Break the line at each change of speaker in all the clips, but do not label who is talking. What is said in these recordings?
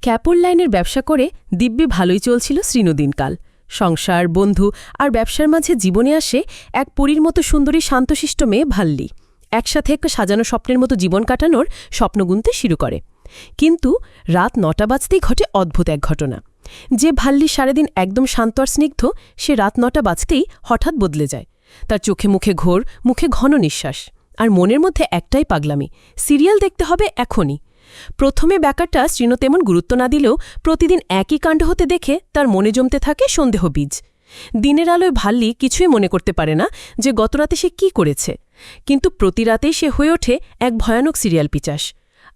ক্যাপল লাইনের ব্যবসা করে দিব্যি ভালোই চলছিল দিনকাল। সংসার, বন্ধু আর ব্যবসার মাঝে জীবনে আসে এক পরীর মতো সুন্দরী শান্তশিষ্ট মেয়ে ভাল্লি। একসাথে একটা সাজানো স্বপ্নের মতো জীবন কাটানোর স্বপ্ন গুনতে শুরু করে। কিন্তু রাত ৯টা বাজতেই ঘটে অদ্ভুত এক ঘটনা। যে ভাল্লি সারাদিন একদম শান্ত আর স্নিগ্ধ, সে রাত ৯টা বাজতেই হঠাৎ বদলে যায়। তার চোখে মুখে ঘোর, মুখে ঘন নিঃশ্বাস, আর মনের মধ্যে একটাই পাগলামি, সিরিয়াল দেখতে হবে এখনই। প্রথমে ব্যাপারটা শ্রীনো তেমন গুরুত্ব না দিলেও প্রতিদিন একই কাণ্ড হতে দেখে তার মনে জমতে থাকে সন্দেহ বীজ। দিনের আলোয় ভাল্লি কিছুই মনে করতে পারে না যে গতরাতে সে কি করেছে, কিন্তু প্রতি রাতেই সে হয়ে ওঠে এক ভয়ানক সিরিয়াল পিচাস।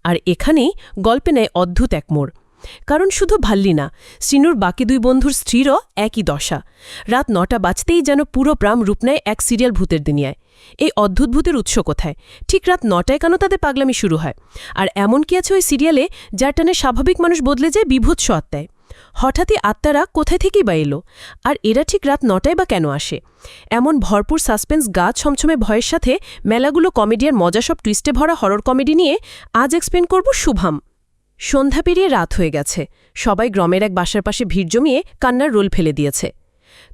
আর এখানেই গল্পে নেয় অদ্ভুত এক মোড়। কারণ শুধু ভাল্লি না, শ্রীনুর বাকি দুই বন্ধুর স্ত্রীরও একই দশা। রাত ৯টা বাজতেই যেন পুরো প্রাম রূপ নেয় এক সিরিয়াল ভূতের দুনিয়ায়। এই অদ্ভুত ভূতের উৎস কোথায়? ঠিক রাত ৯টায় কেন তাদের পাগলামি শুরু হয়? আর এমন কি আছে ওই সিরিয়ালে যার টানে স্বাভাবিক মানুষ বদলে যায় বিভৎস আত্মায়? হঠাৎই আত্মারা কোথায় থেকেই বা এলো? আর এরা ঠিক রাত ৯টায় বা কেন আসে? এমন ভরপুর সাসপেন্স, গা ছমছমে ভয়ের সাথে মেলাগুলো কমেডিয়ার মজা সব টুইস্টে ভরা হরর কমেডি নিয়ে আজ এক্সপ্লেন করব শুভাম। সন্ধ্যা পেরিয়ে রাত হয়ে গেছে। সবাই গ্রামের এক বাসার পাশে ভিড় জমিয়ে কান্নার রোল ফেলে দিয়েছে।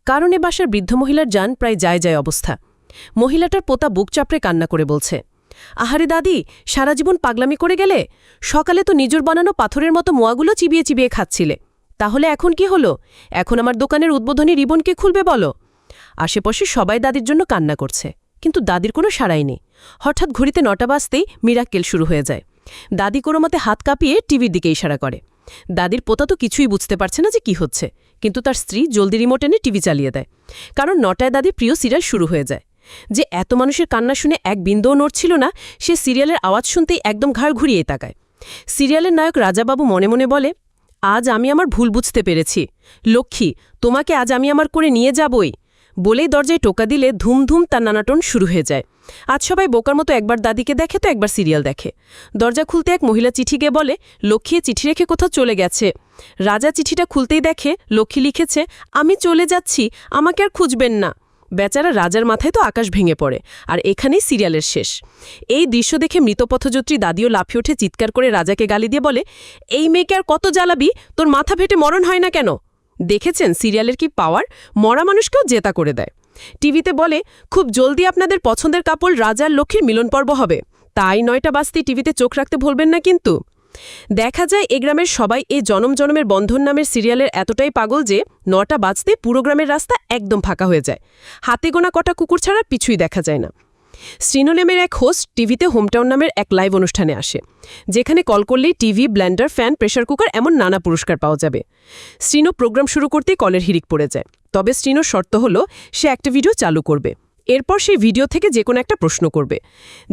কারণ এ বাসার বৃদ্ধ মহিলার যান প্রায় যায় অবস্থা। মহিলাটার পোতা বুক চাপড়ে কান্না করে বলছে, আহারে দাদি, সারা জীবন পাগলামি করে গেলে। সকালে তো নিজের বানানো পাথরের মতো মোয়াগুলো চিবিয়ে চিবিয়ে খাচ্ছিলে, তাহলে এখন কি হলো? এখন আমার দোকানের উদ্বোধনী রিবন কে খুলবে বলো? আশেপাশে সবাই দাদির জন্য কান্না করছে, কিন্তু দাদির কোনো সাড়াই নেই। হঠাৎ ঘড়িতে ৯টা বাজতেই মিরাক্কেল শুরু হয়ে যায়। দাদি কোনো মতে হাত কাঁপিয়ে টিভির দিকে ইশারা করে। দাদির পোতা তো কিছুই বুঝতে পারছে না যে কি হচ্ছে, কিন্তু তার স্ত্রী জলদি রিমোট এনে টিভি চালিয়ে দেয়। কারণ ৯টায় দাদির প্রিয় সিরিয়াল শুরু হয়ে যায়। যে এত মানুষের কান্না শুনে এক বিন্দুও নড়ছিল না, সে সিরিয়ালের আওয়াজ শুনতেই একদম ঘাড় ঘুরিয়ে তাকায়। সিরিয়ালের নায়ক রাজাবাবু মনে মনে বলে, আজ আমি আমার ভুল বুঝতে পেরেছি। লক্ষ্মী, তোমাকে আজ আমি আমার করে নিয়ে যাবই। বলেই দরজায় টোকা দিলে ধুমধুম তার নানাটন শুরু হয়ে যায়। আজ সবাই বোকার মতো একবার দাদিকে দেখে তো একবার সিরিয়াল দেখে। দরজা খুলতে এক মহিলা চিঠি গিয়ে বলে, লক্ষ্মী চিঠি রেখে কোথাও চলে গেছে। রাজা চিঠিটা খুলতেই দেখে লক্ষ্মী লিখেছে, আমি চলে যাচ্ছি, আমাকে আর খুঁজবেন না। বেচারা রাজার মাথায় তো আকাশ ভেঙে পড়ে। আর এখানেই সিরিয়ালের শেষ। এই দৃশ্য দেখে মৃতপথযাত্রী দাদিও লাফিয়ে ওঠে, চিৎকার করে রাজাকে গালি দিয়ে বলে, এই মেয়েকে আর কত জ্বালাবি? তোর মাথা ফেটে মরণ হয় না কেন? দেখেছেন সিরিয়ালের কি পাওয়ার? মরা মানুষকেও জেতা করে দেয়। টিভিতে বলে, খুব জলদি আপনাদের পছন্দের কাপড় রাজার লক্ষ্মীর মিলন পর্ব হবে, তাই ৯টা বাজতেই টিভিতে চোখ রাখতে ভুলবেন না কিন্তু। দেখা যায় এ গ্রামের সবাই এই জনম জনমের বন্ধন নামের সিরিয়ালের এতটাই পাগল যে ৯টা বাজতে পুরো গ্রামের রাস্তা একদম ফাঁকা হয়ে যায়। হাতে গোনা কটা কুকুর ছাড়া কিছুই দেখা যায় না। শ্রীনো নামের এক হোস্ট টিভিতে হোমটাউন নামের এক লাইভ অনুষ্ঠানে আসে, যেখানে কল করলেই TV, Blender, fan, pressure cooker এমন নানা পুরস্কার পাওয়া যাবে। শ্রীনো প্রোগ্রাম শুরু করতেই কলের হিড়িক পড়ে যায়। তবে শ্রীনোর শর্ত হলো সে একটা ভিডিও চালু করবে। এরপর সেই ভিডিও থেকে যে কোনো একটা প্রশ্ন করবে।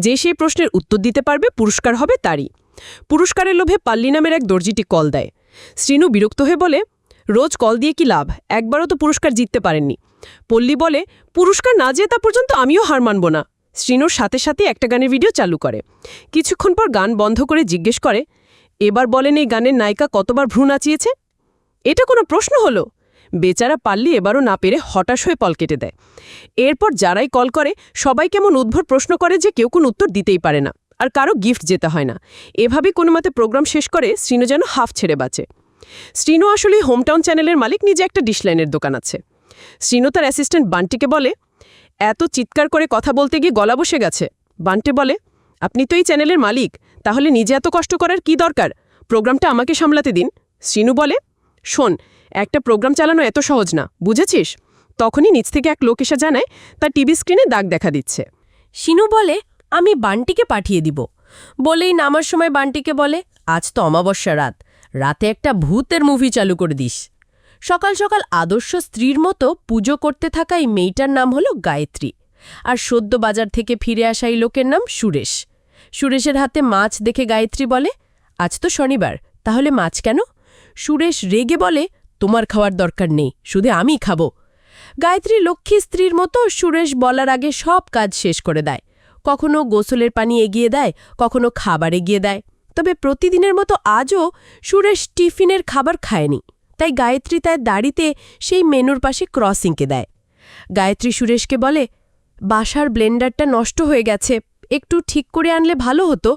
যে সেই প্রশ্নের উত্তর দিতে পারবে পুরস্কার হবে তারই। পুরস্কারের লোভে পাল্লি নামের এক দর্জিটি কল দেয়। শ্রীনু বিরক্ত হয়ে বলে, রোজ কল দিয়ে কি লাভ? একবারও তো পুরস্কার জিততে পারেননি। পল্লী বলে, পুরস্কার না জেতা পর্যন্ত আমিও হার মানব না। শ্রীনুর সাথে সাথে একটা গানের ভিডিও চালু করে। কিছুক্ষণ পর গান বন্ধ করে জিজ্ঞেস করে, এবার বলেন এই গানের নায়িকা কতবার ভ্রু নাচিয়েছে? এটা কোনো প্রশ্ন হলো? বেচারা পাল্লি এবারও না পেরে হতাশ হয়ে কল কেটে দেয়। এরপর যারাই কল করে সবাই কেমন উদ্ভট প্রশ্ন করে যে কেউ কোনো উত্তর দিতেই পারে না, আর কারো গিফট যেতে হয় না। এভাবেই কোনো মতে প্রোগ্রাম শেষ করে শ্রীনু যেন হাফ ছেড়ে বাঁচে। শ্রীনু আসলে হোমটাউন চ্যানেলের মালিক, নিজে একটা ডিশলাইনের দোকান আছে। শ্রীনু তার অ্যাসিস্ট্যান্ট বান্টিকে বলে, এত চিৎকার করে কথা বলতে গিয়ে গলা বসে গেছে। বান্টে বলে, আপনি তো এই চ্যানেলের মালিক, তাহলে নিজে এত কষ্ট করার কি দরকার? প্রোগ্রামটা আমাকে সামলাতে দিন। শ্রীনু বলে, শোন, একটা প্রোগ্রাম চালানো এত সহজ না, বুঝেছিস? তখনই নিচ থেকে এক লোক এসে জানায় তার টিভি স্ক্রিনে দাগ দেখা দিচ্ছে।
শিনু বলে, আমি বান্টিকে পাঠিয়ে দিব। বলেই নামার সময় বান্টিকে বলে, আজ তো অমাবস্যা রাত, রাতে একটা ভূতের মুভি চালু করে দিস। সকাল সকাল আদর্শ স্ত্রীর মতো পুজো করতে থাকা এই মেয়েটার নাম হলো গায়ত্রী। আর সদ্য বাজার থেকে ফিরে আসা এই লোকের নাম সুরেশ। সুরেশের হাতে মাছ দেখে গায়ত্রী বলে, আজ তো শনিবার, তাহলে মাছ কেন? সুরেশ রেগে বলে, তোমার খাওয়ার দরকার নেই, শুধু আমি খাবো। গায়ত্রী লক্ষ্মী স্ত্রীর মতো সুরেশ বলার আগে সব কাজ শেষ করে দেয়। কখনো গোসলের পানি এগিয়ে দেয়, কখনো খাবার এগিয়ে দেয়। তবে প্রতিদিনের মতো আজও সুরেশ টিফিনের খাবার খায়নি, তাই গায়ত্রী তার দাড়িতে সেই মেনুর পাশে ক্রসিংকে দেয়। গায়ত্রী সুরেশকে বলে, বাসার ব্লেন্ডারটা নষ্ট হয়ে গেছে, একটু ঠিক করে আনলে ভালো হতো।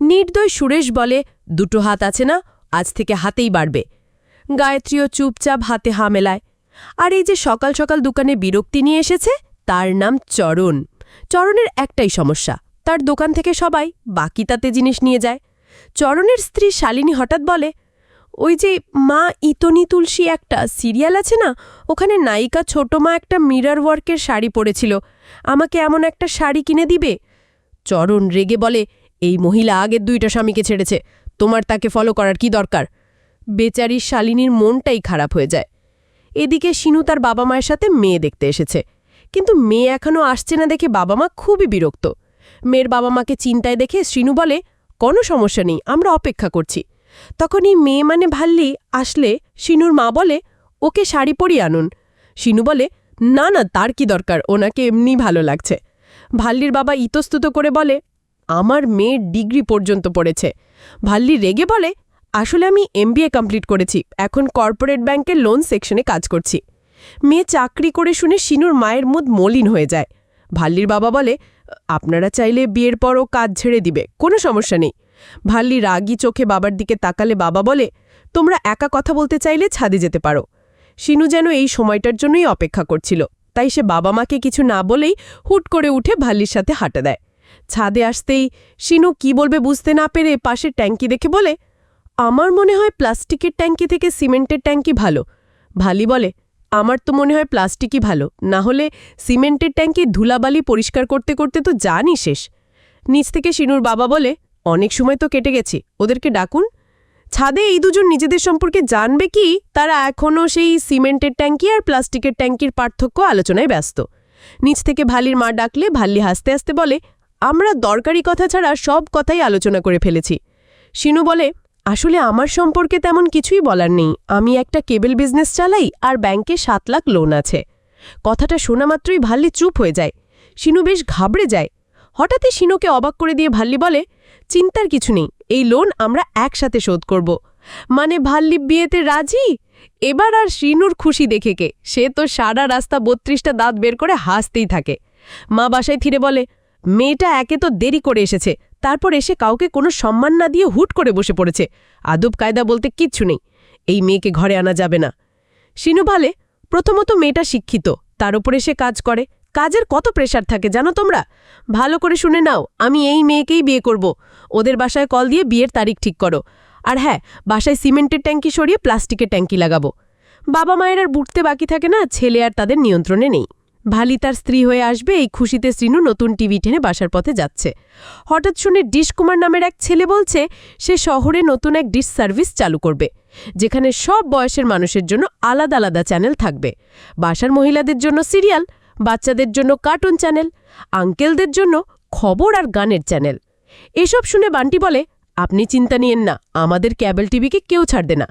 নির্দয় সুরেশ বলে, দুটো হাত আছে না, আজ থেকে হাতেই বাড়বে। গায়ত্রীও চুপচাপ হাতে হা মেলায়। আর এই যে সকাল সকাল দোকানে বিরক্তি নিয়ে এসেছে, তার নাম চরণ। চরণের একটাই সমস্যা, তার দোকান থেকে সবাই বাকি তাতে জিনিস নিয়ে যায়। চরণের স্ত্রী শালিনী হঠাৎ বলে, ওই যে মা ইতনি তুলসী একটা সিরিয়াল আছে না, ওখানে নায়িকা ছোট মা একটা মিরর ওয়ার্কের শাড়ি পরেছিল, আমাকে এমন একটা শাড়ি কিনে দিবে? চরণ রেগে বলে, এই মহিলা আগের 2টা স্বামীকে ছেড়েছে, তোমার তাকে ফলো করার কি দরকার? বেচারি শালিনীর মনটাই খারাপ হয়ে যায়। এদিকে শিনু তার বাবা মায়ের সাথে মেয়ে দেখতে এসেছে, কিন্তু মেয়ে এখনও আসছে না দেখে বাবা মা খুবই বিরক্ত। মেয়ের বাবা মাকে চিন্তায় দেখে শিনু বলে, কোনো সমস্যা নেই, আমরা অপেক্ষা করছি। তখনই মেয়ে মানে ভাল্লি আসলে শিনুর মা বলে, ওকে শাড়ি পরিয়ে আনুন। শিনু বলে, না না, তার কি দরকার, ওনাকে এমনি ভালো লাগছে। ভাল্লির বাবা ইতস্তত করে বলে, আমার মেয়ে ডিগ্রি পর্যন্ত পড়েছে। ভাল্লি রেগে বলে, আসলে আমি MBA কমপ্লিট করেছি, এখন কর্পোরেট ব্যাংকের লোন সেকশনে কাজ করছি। মেয়ে চাকরি করে শুনে শিনুর মায়ের মুখ মলিন হয়ে যায়। ভাল্লির বাবা বলে, আপনারা চাইলে বিয়ের পরও কাজ ছেড়ে দিবে, কোনো সমস্যা নেই। ভাল্লি রাগী চোখে বাবার দিকে তাকালে বাবা বলে, তোমরা একা কথা বলতে চাইলে ছাদে যেতে পারো। শিনু যেন এই সময়টার জন্যই অপেক্ষা করছিল, তাই সে বাবা মাকে কিছু না বলেই হুট করে উঠে ভাল্লির সাথে হাঁটা দেয়। ছাদে আসতেই শিনু কি বলবে বুঝতে না পেরে পাশের ট্যাঙ্কি দেখে বলে, আমার মনে হয় প্লাস্টিকের ট্যাঙ্কি থেকে সিমেন্টের ট্যাঙ্কি ভালো। ভাল্লি বলে, আমার তো মনে হয় প্লাস্টিকই ভালো, না হলে সিমেন্টের ট্যাঙ্কি ধুলাবালি পরিষ্কার করতে করতে তো জানি শেষ। নিচ থেকে শিনুর বাবা বলে, অনেক সময় তো কেটে গেছি, ওদেরকে ডাকুন। ছাদে এই দুজন নিজেদের সম্পর্কে জানবে কি, তারা এখনও সেই সিমেন্টের ট্যাঙ্কি আর প্লাস্টিকের ট্যাঙ্কির পার্থক্য আলোচনায় ব্যস্ত। নিচ থেকে ভাল্লির মা ডাকলে ভাল্লি হাসতে হাসতে বলে, আমরা দরকারি কথা ছাড়া সব কথাই আলোচনা করে ফেলেছি। শিনু বলে, আসলে আমার সম্পর্কে তেমন কিছুই বলার নেই, আমি একটা কেবল বিজনেস চালাই আর ব্যাংকে 7 লাখ লোন আছে। কথাটা শোনা মাত্রই ভাল্লি চুপ হয়ে যায়। শিনু বেশ ঘাবড়ে যায়। হঠাৎই শিনুকে অবাক করে দিয়ে ভাল্লি বলে, চিন্তার কিছু নেই, এই লোন আমরা একসাথে শোধ করব। মানে ভাল্লি বিয়েতে রাজি? এবার আর শিনুর খুশি দেখে কে, সে তো সারা রাস্তা 32টা দাঁত বের করে হাসতেই থাকে। মা বাসায় ফিরে বলে, মেয়েটা একে তো দেরি করে এসেছে, তারপর এসে কাউকে কোনো সম্মান না দিয়ে হুট করে বসে পড়েছে, আদব কায়দা বলতে কিচ্ছু নেই, এই মেয়েকে ঘরে আনা যাবে না। শিনু বলে, প্রথমত মেয়েটা শিক্ষিত, তার উপরে সে কাজ করে, কাজের কত প্রেশার থাকে জানো তোমরা? ভালো করে শুনে নাও, আমি এই মেয়েকেই বিয়ে করব। ওদের বাসায় কল দিয়ে বিয়ের তারিখ ঠিক করো। আর হ্যাঁ, বাসায় সিমেন্টের ট্যাঙ্কি সরিয়ে প্লাস্টিকের ট্যাঙ্কি লাগাবো। বাবা মায়ের আর বুঝতে বাকি থাকে না, ছেলে আর তাদের নিয়ন্ত্রণে নেই। ভালি তার স্ত্রী হয়ে আসবে, এই খুশিতে শ্রীনু নতুন টিভি টেনে বাসার পথে যাচ্ছে। হঠাৎ শুনে ডিশ কুমার নামের এক ছেলে বলছে সে শহরে নতুন এক ডিশ সার্ভিস চালু করবে, যেখানে সব বয়সের মানুষের জন্য আলাদা আলাদা চ্যানেল থাকবে। বাসার মহিলাদের জন্য সিরিয়াল, বাচ্চাদের জন্য কার্টুন চ্যানেল, আঙ্কেলদের জন্য খবর আর গানের চ্যানেল। এসব শুনে বান্টি বলে, আপনি চিন্তা নিয়েন না, আমাদের ক্যাবল টিভিকে কেউ ছাড়বে না।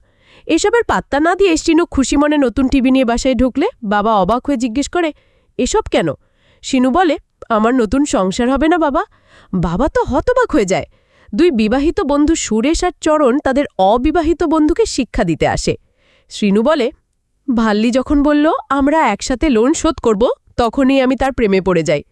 এসবের পাত্তা না দিয়ে শিনু খুশি মনে নতুন টিভি নিয়ে বাসায় ঢুকলে বাবা অবাক হয়ে জিজ্ঞেস করে, এসব কেন? শিনু বলে, আমার নতুন সংসার হবে না বাবা। বাবা তো হতবাক হয়ে যায়। 2 বিবাহিত বন্ধু সুরেশ আর চরণ তাদের অবিবাহিত বন্ধুকে শিক্ষা দিতে আসে। শ্রীনু বলে, ভাল্লি যখন বলল আমরা একসাথে লোন শোধ করব, তখনই আমি তার প্রেমে পড়ে যাই।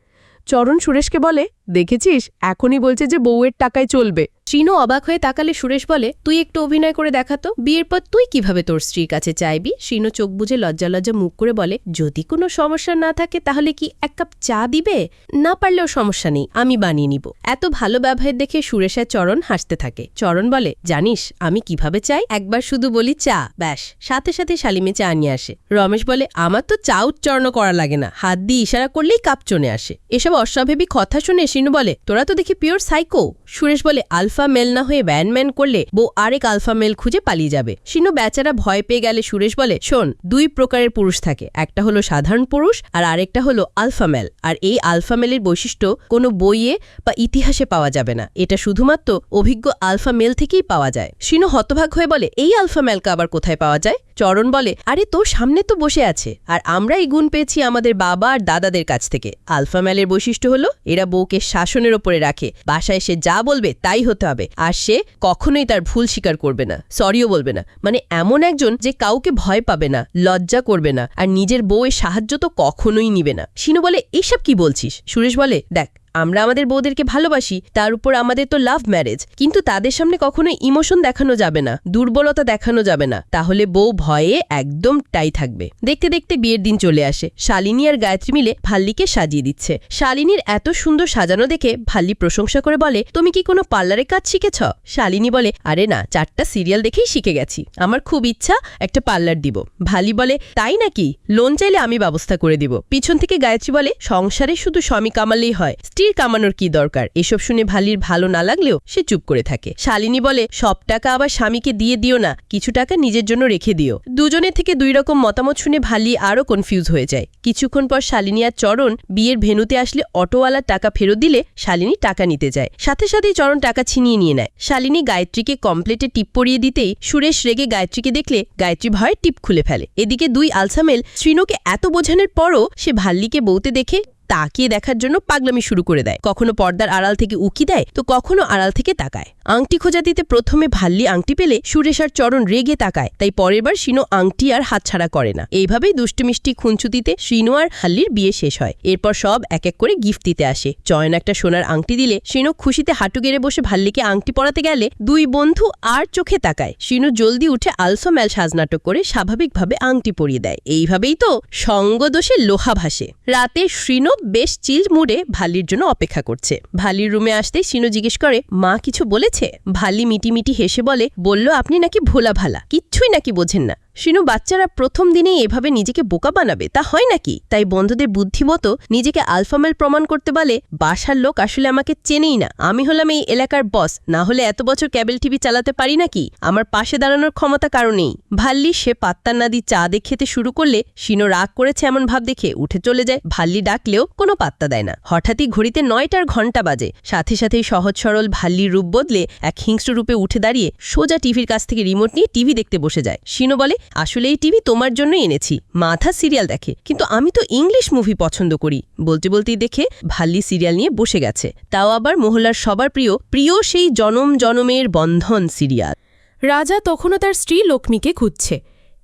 চরণ সুরেশকে বলে, দেখেছিস, এখনই বলছে যে বউয়ের টাকায় চলবে।
শ্রীনু অবাক হয়ে তাকালে সুরেশ বলে, তুই একটু অভিনয় করে দেখাতো, বিয়ের পর তুই কিভাবে তোর স্ত্রীর কাছে চাইবি? শ্রীনু চোখ বুজে লজ্জা লজ্জা মুখ করে বলে, যদি কোনো সমস্যা না থাকে তাহলে কি 1 কাপ চা দিবে? না পারলেও সমস্যা নেই, আমি বানিয়ে নিব। এত ভালো ব্যবহার দেখে সুরেশ আর চরণ হাসতে থাকে। চরণ বলে, জানিস আমি কিভাবে চাই? একবার শুধু বলি চা, ব্যাস সাথে সাথে শালিমে চা নিয়ে আসে। রমেশ বলে, আমার তো চা উচ্চারণ করা লাগে না, হাত দিয়ে ইশারা করলেই কাপ চলে আসে। এসব অস্বাভাবিক কথা শুনে শ্রীনু বলে, তোরা তো দেখি পিওর সাইকো। সুরেশ বলে, আলফা মেল না হয়ে ব্যানম্যান করলে বউ আরেক আলফা মেল খুঁজে পালিয়ে যাবে। শিনু বেচারা ভয় পেয়ে গেলে সুরেশ বলে, শোন, 2 প্রকারের পুরুষ থাকে, একটা হলো সাধারণ পুরুষ আর আরেকটা হলো আলফা মেল। আর এই আলফা মেলের বৈশিষ্ট্য কোনো বইয়ে বা ইতিহাসে পাওয়া যাবে না, এটা শুধুমাত্র অভিজ্ঞ আলফা মেল থেকেই পাওয়া যায়। শিনু হতভাগ হয়ে বলে, এই আলফা মেলকে আবার কোথায় পাওয়া যায়? চরণ বলে, আরে তোর সামনে তো বসে আছে, আর আমরা এই গুণ পেয়েছি আমাদের বাবা আর দাদাদের কাছ থেকে। আলফা মেলের বৈশিষ্ট্য হলো এরা বউকে শাসনের ওপরে রাখে, বাসায় সে যা বলবে তাই হতে হবে, আর সে কখনোই তার ভুল স্বীকার করবে না, সরিও বলবে না। মানে এমন একজন যে কাউকে ভয় পাবে না, লজ্জা করবে না, আর নিজের বউয়ের সাহায্য তো কখনোই নিবে না। শিনু বলে, এইসব কি বলছিস? সুরেশ বলে, দেখ,
আমরা আমাদের বউদেরকে ভালোবাসি, তার উপর আমাদের তো লাভ ম্যারেজ, কিন্তু তাদের সামনে কখনো ইমোশন দেখানো যাবে না, দুর্বলতা দেখানো যাবে না, তাহলে বউ ভয়ে একদম টাই থাকবে। দেখতে দেখতে বিয়ের দিন চলে আসে। শালিনী আর গায়ত্রী মিলে ভাল্লিকে সাজিয়ে দিচ্ছে। শালিনীর এত সুন্দর সাজানো দেখে ভাল্লি প্রশংসা করে বলে, তুমি কি কোনো পার্লারে কাজ শিখেছ? শালিনী বলে, আরে না, 4টা সিরিয়াল দেখেই শিখে গেছি, আমার খুব ইচ্ছা একটা পার্লার দিব। ভাল্লি বলে, তাই নাকি? লোন চাইলে আমি ব্যবস্থা করে দিব। পিছন থেকে গায়ত্রী বলে, সংসারে শুধু স্বামী কামালেই হয়, স্ত্রীর কামানোর কি দরকার? এসব শুনে ভাল্লির ভালো না লাগলেও সে চুপ করে থাকে। শালিনী বলে, সব টাকা আবার স্বামীকে দিয়ে দিও না, কিছু টাকা নিজের জন্য রেখে দিও। দুজনের থেকে 2 রকম মতামত শুনে ভাল্লি আরও কনফিউজ হয়ে যায়। কিছুক্ষণ পর শালিনী আর চরণ বিয়ের ভেন্যুতে আসলে অটোওয়ালা টাকা ফেরত দিলে শালিনী টাকা নিতে যায়। সাথে সাথেই চরণ টাকা ছিনিয়ে নিয়ে নেয়। শালিনী গায়ত্রীকে কমপ্লেটে টিপ পরিয়ে দিতেই সুরেশ রেগে গায়ত্রীকে দেখলে গায়ত্রী ভয়ে টিপ খুলে ফেলে। এদিকে 2 আলসামেল শ্রীনুকে এত বোঝানোর পরও সে ভাল্লিকে বউতে দেখে তাকিয়ে দেখার জন্য পাগলামি শুরু করে দেয়। কখনো পর্দার আড়াল থেকে উকি দেয়, তো কখনো আড়াল থেকে তাকায়। আংটি খোঁজা দিতে প্রথমে ভাল্লি আংটি পেলে সুরেশ আর চরণ রেগে তাকায়, তাই পরের বার শিনু আংটি আর হাতছাড়া করে না। এইভাবেই দুষ্টুমিষ্টি খুনছুতিতে শিনু আর হাল্লির বিয়ে শেষ হয়। এরপর সব এক এক করে গিফট দিতে আসে। চয়ন একটা সোনার আংটি দিলে শিনু খুশিতে হাঁটু গেড়ে বসে ভাল্লিকে আংটি পরাতে গেলে 2 বন্ধু আর চোখে তাকায়। শিনু জলদি উঠে আলসোম্যাল সাজনাটক করে স্বাভাবিকভাবে আংটি পরিয়ে দেয়। এইভাবেই তো সঙ্গদোষে লোহা ভাসে। রাতে শিনু বেশ চিল মুডে ভাল্লির জন্য অপেক্ষা করছে। ভাল্লির রুমে আসতেই শিনু জিজ্ঞেস করে, মা কিছু বলেছে? ভাল্লি মিটি হেসে বলল আপনি নাকি ভোলা ভালা, কিচ্ছুই নাকি বোঝেন না। শিনু বাচ্চারা প্রথম দিনেই এভাবে নিজেকে বোকা বানাবে, তা হয় নাকি? তাই বন্ধুদের বুদ্ধিমতো নিজেকে আলফামেল প্রমাণ করতে বলে, বাসার লোক আসলে আমাকে চেনেই না, আমি হলাম এই এলাকার বস, না হলে এত বছর কেবল টিভি চালাতে পারি নাকি? আমার পাশে দাঁড়ানোর ক্ষমতা কারণেই। ভাল্লি সে পাত্তা না দিয়ে চা দিয়ে খেতে শুরু করলে শিনু রাগ করেছে এমন ভাব দেখে উঠে চলে যায়। ভাল্লি ডাকলেও কোনো পাত্তা দেয় না। হঠাৎই ঘড়িতে 9টার ঘণ্টা বাজে। সাথে সাথেই সহজ সরল ভাল্লির রূপ বদলে এক হিংস্র রূপে উঠে দাঁড়িয়ে সোজা টিভির কাছ থেকে রিমোট নিয়ে টিভি দেখতে বসে যায়। শিনু বলে, আসলে এই টিভি তোমার জন্যই এনেছি, মাথা সিরিয়াল দেখে, কিন্তু আমি তো ইংলিশ মুভি পছন্দ করি। বলতে বলতেই দেখে ভাল্লি সিরিয়াল নিয়ে বসে গেছে, তাও আবার মহল্লার সবার প্রিয় সেই জনম জনমের বন্ধন সিরিয়াল।
রাজা তখনও তার স্ত্রী লক্ষ্মীকে খুঁজছে।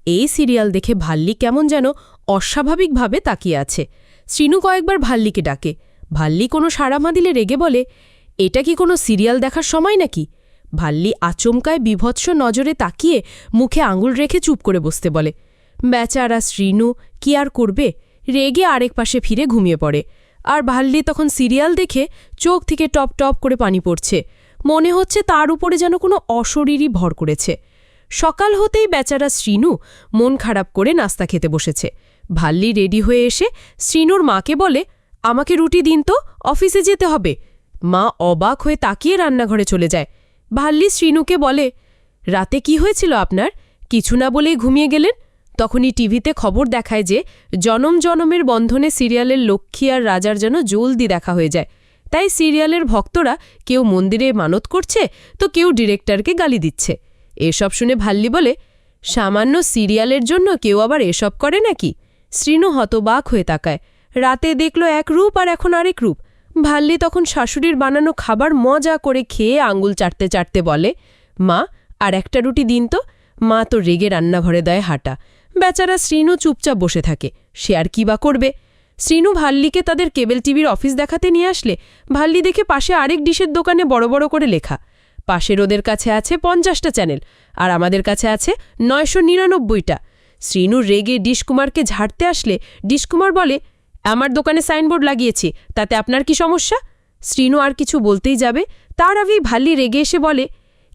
এই সিরিয়াল দেখে ভাল্লি কেমন যেন অস্বাভাবিকভাবে তাকিয়ে আছে। শ্রীনু কয়েকবার ভাল্লিকে ডাকে। ভাল্লি কোনো সাড়া না দিলে রেগে বলে, এটা কি কোনো সিরিয়াল দেখার সময় নাকি? ভাল্লি আচমকায় বিভৎস নজরে তাকিয়ে মুখে আঙুল রেখে চুপ করে বসতে বলে। বেচারা শ্রীনু কি আর করবে, রেগে আরেক পাশে ফিরে ঘুমিয়ে পড়ে। আর ভাল্লি তখন সিরিয়াল দেখে চোখ থেকে টপ টপ করে পানি পড়ছে। মনে হচ্ছে তার উপরে যেন কোনো অশরীরই ভর করেছে। সকাল হতেই বেচারা শ্রীনু মন খারাপ করে নাস্তা খেতে বসেছে। ভাল্লি রেডি হয়ে এসে শ্রীনুর মাকে বলে, আমাকে রুটি দিন তো, অফিসে যেতে হবে। মা অবাক হয়ে তাকিয়ে রান্নাঘরে চলে যায়। ভাল্লি শ্রীনুকে বলে, রাতে কি হয়েছিল আপনার? কিছু না বলেই ঘুমিয়ে গেলেন। তখনই টিভিতে খবর দেখায় যে জনম জনমের বন্ধনে সিরিয়ালের লক্ষ্মী আর রাজার যেন জলদি দেখা হয়ে যায়। তাই সিরিয়ালের ভক্তরা কেউ মন্দিরে মানত করছে, তো কেউ ডিরেক্টরকে গালি দিচ্ছে। এসব শুনে ভাল্লি বলে, সামান্য সিরিয়ালের জন্য কেউ আবার এসব করে নাকি? শ্রীনু হতবাক হয়ে তাকায়। রাতে দেখল এক রূপ আর এখন আরেক রূপ। ভাল্লি তখন শাশুড়ির বানানো খাবার মজা করে খেয়ে আঙুল চাটতে চাটতে বলে, মা আর একটা রুটি দিন তো। মা তো রেগে রান্নাঘরে দেয় হাঁটা। বেচারা শ্রীনু চুপচাপ বসে থাকে। সে আর কি বা করবে? শ্রীনু ভাল্লিকে তাদের কেবল টিভির অফিস দেখাতে নিয়ে আসলে ভাল্লি দেখে পাশে আরেক ডিশের দোকানে বড় বড় করে লেখা, পাশের ওদের কাছে আছে 50টা চ্যানেল আর আমাদের কাছে আছে 999টা। শ্রীনু রেগে ডিশকুমারকে ঝাড়তে আসলে ডিশকুমার বলে, আমার দোকানে সাইনবোর্ড লাগিয়েছি, তাতে আপনার কি সমস্যা? শ্রীনু আর কিছু বলতেই যাবে, তার আগেই ভাল্লি রেগে এসে বলে,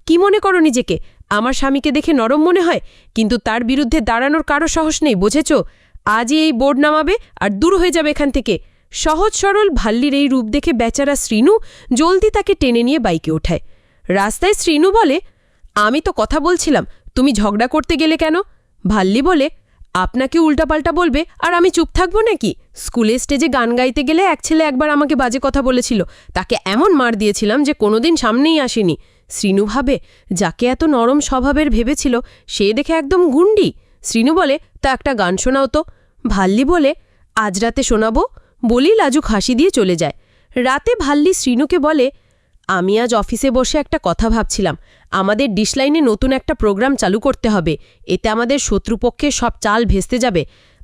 কি মনে করো নিজেকে? আমার স্বামীকে দেখে নরম মনে হয়, কিন্তু তার বিরুদ্ধে দাঁড়ানোর কারো সাহস নেই, বুঝেছ? আজই এই বোর্ড নামাবে আর দূর হয়ে যাবে এখান থেকে। সহজ সরল ভাল্লির এই রূপ দেখে বেচারা শ্রীনু জলদি তাকে টেনে নিয়ে বাইকে ওঠায়। রাস্তায় শ্রীনু বলে, আমি তো কথা বলছিলাম, তুমি ঝগড়া করতে গেলে কেন? ভাল্লি বলে, আপনাকে উল্টাপাল্টা বলবে আর আমি চুপ থাকবো নাকি? স্কুলে স্টেজে গান গাইতে গেলে এক ছেলে একবার আমাকে বাজে কথা বলেছিল, তাকে এমন মার দিয়েছিলাম যে কোনোদিন সামনেই আসেনি। শ্রীনু ভাবে, যাকে এত নরম স্বভাবের ভেবেছিল সে দেখে একদম গুন্ডি। শ্রীনু বলে, তা একটা গান শোনাও তো। ভাল্লি বলে, আজ রাতে শোনাবো বলেই লাজুক হাসি দিয়ে চলে যায়। রাতে ভাল্লি শ্রীনুকে বলে, আমি আজ অফিসে বসে একটা কথা ভাবছিলাম, আমাদের ডিশলাইনে নতুন একটা প্রোগ্রাম চালু করতে হবে। এতে আমাদের শত্রুপক্ষের সব চাল ভেস্তে যাবে।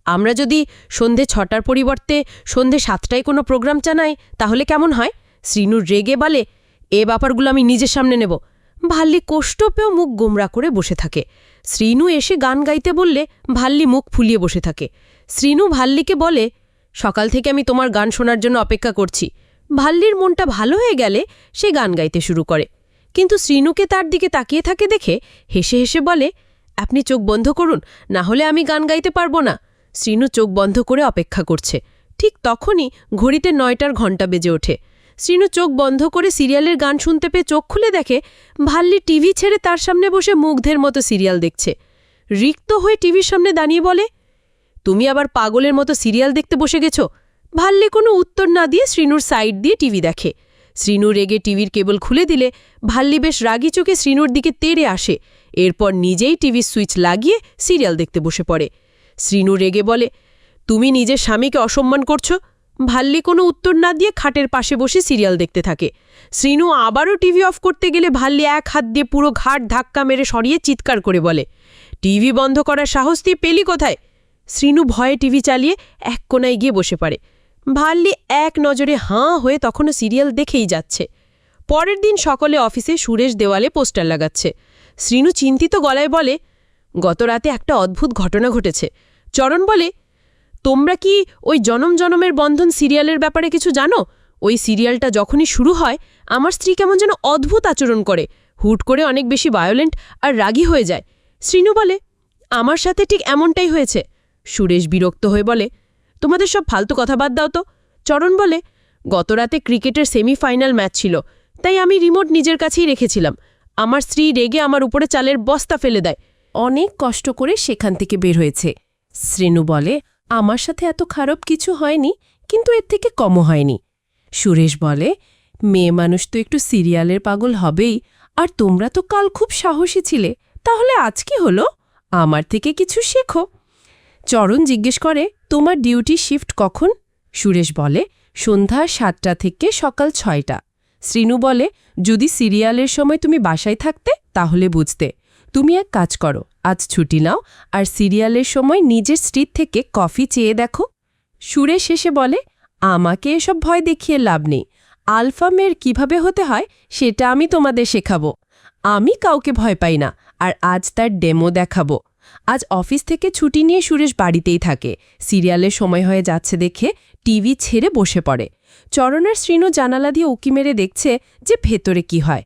আমরা যদি সন্ধে 6টার পরিবর্তে সন্ধে 7টায় কোনো প্রোগ্রাম চালাই তাহলে কেমন হয়?
শ্রীনু রেগে বলে, এ ব্যাপারগুলো আমি নিজের সামনে নেব। ভাল্লি কষ্ট পেয়েও মুখ গোমরা করে বসে থাকে। শ্রীনু এসে গান গাইতে বললে ভাল্লি মুখ ফুলিয়ে বসে থাকে। শ্রীনু ভাল্লিকে বলে, সকাল থেকে আমি তোমার গান শোনার জন্য অপেক্ষা করছি। ভাল্লির মনটা ভালো হয়ে গেলে সে গান গাইতে শুরু করে, কিন্তু শ্রীনুকে তার দিকে তাকিয়ে থাকে দেখে হেসে হেসে বলে, আপনি চোখ বন্ধ করুন, না হলে আমি গান গাইতে পারবো না। শ্রীনু চোখ বন্ধ করে অপেক্ষা করছে। ঠিক তখনই ঘড়িতে 9টার ঘণ্টা বেজে ওঠে। শ্রীনু চোখ বন্ধ করে সিরিয়ালের গান শুনতে পেয়ে চোখ খুলে দেখে ভাল্লি টিভি ছেড়ে তার সামনে বসে মুগ্ধের মতো সিরিয়াল দেখছে। রিক্ত হয়ে টিভির সামনে দাঁড়িয়ে বলে, তুমি আবার পাগলের মতো সিরিয়াল দেখতে বসে গেছ? ভাল্লি কোনো উত্তর না দিয়ে শ্রীনুর সাইড দিয়ে টিভি দেখে। শ্রীনু রেগে টিভির কেবল খুলে দিলে ভাল্লি বেশ রাগি চোখে শ্রীনুর দিকে তেড়ে আসে। এরপর নিজেই টিভির সুইচ লাগিয়ে সিরিয়াল দেখতে বসে পড়ে। শ্রীনু রেগে বলে, তুমি নিজের স্বামীকে অসম্মান করছো। ভাল্লি কোনো উত্তর না দিয়ে খাটের পাশে বসে সিরিয়াল দেখতে থাকে। শ্রীনু আবারও টিভি অফ করতে গেলে ভাল্লি এক হাত দিয়ে পুরো ঘাট ধাক্কা মেরে সরিয়ে চিৎকার করে বলে, টিভি বন্ধ করার সাহস দিয়ে পেলি কোথায়? শ্রীনু ভয়ে টিভি চালিয়ে এক কোনায় গিয়ে বসে পড়ে। ভাল্লি এক নজরে হাঁ হয়ে তখনও সিরিয়াল দেখেই যাচ্ছে। পরের দিন সকলে অফিসে সুরেশ দেওয়ালে পোস্টার লাগাচ্ছে। শ্রীনু চিন্তিত গলায় বলে, গত রাতে একটা অদ্ভুত ঘটনা ঘটেছে। চরণ বলে, তোমরা কি ওই জনম জনমের বন্ধন সিরিয়ালের ব্যাপারে কিছু জানো? ওই সিরিয়ালটা যখনই শুরু হয় আমার স্ত্রী কেমন যেন অদ্ভুত আচরণ করে, হুট করে অনেক বেশি ভায়োলেন্ট আর রাগী হয়ে যায়। শ্রীনু বলে, আমার সাথে ঠিক এমনটাই হয়েছে। সুরেশ বিরক্ত হয়ে বলে, তোমাদের সব ফালতু কথা বাদ দাও তো। চরণ বলে, গতরাতে ক্রিকেটের সেমিফাইনাল ম্যাচ ছিল, তাই আমি রিমোট নিজের কাছেই রেখেছিলাম। আমার স্ত্রী রেগে আমার উপরে চালের বস্তা ফেলে দেয়। অনেক কষ্ট করে সেখান থেকে বের হয়েছে। শ্রীনু বলে, আমার সাথে এত খারাপ কিছু হয়নি, কিন্তু এর থেকে কমও হয়নি। সুরেশ বলে, মেয়ে মানুষ তো একটু সিরিয়ালের পাগল হবেই, আর তোমরা তো কাল খুব সাহসী ছিলে, তাহলে আজ কি হলো? আমার থেকে কিছু শেখো। চরণ জিজ্ঞেস করে, তোমার ডিউটি শিফট কখন? সুরেশ বলে, সন্ধ্যা 7টা থেকে সকাল 6টা। শ্রীনু বলে, যদি সিরিয়ালের সময় তুমি বাসায় থাকতে তাহলে বুঝতে। তুমি এক কাজ করো, আজ ছুটি নাও আর সিরিয়ালের সময় নিজের স্ত্রীর থেকে কফি চেয়ে দেখো। সুরেশ এসে বলে, আমাকে এসব ভয় দেখিয়ে লাভ নেই। আলফা মেয়ের কীভাবে হতে হয় সেটা আমি তোমাদের শেখাবো। আমি কাউকে ভয় পাই না, আর আজ তার ডেমো দেখাবো। আজ অফিস থেকে ছুটি নিয়ে সুরেশ বাড়িতেই থাকে। সিরিয়ালের সময় হয়ে যাচ্ছে দেখে টিভি ছেড়ে বসে পড়ে। চরণের শ্রীনু জানালা দিয়ে উকি মেরে দেখছে যে ভেতরে কি হয়।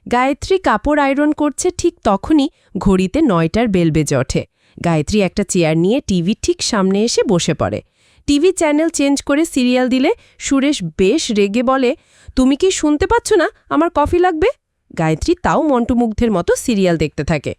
গায়ত্রী কাপড় আয়রন করছে, ঠিক তখনই ঘড়িতে 9টার বেল বেজে ওঠে। গায়ত্রী একটা চেয়ার নিয়ে টিভি ঠিক সামনে এসে বসে পড়ে। টিভি চ্যানেল চেঞ্জ করে সিরিয়াল দিলে সুরেশ বেশ রেগে বলে, তুমি কি শুনতে পাচ্ছ না আমার কফি লাগবে? গায়ত্রী তাও মন্টুমুগ্ধের মতো সিরিয়াল দেখতে থাকে।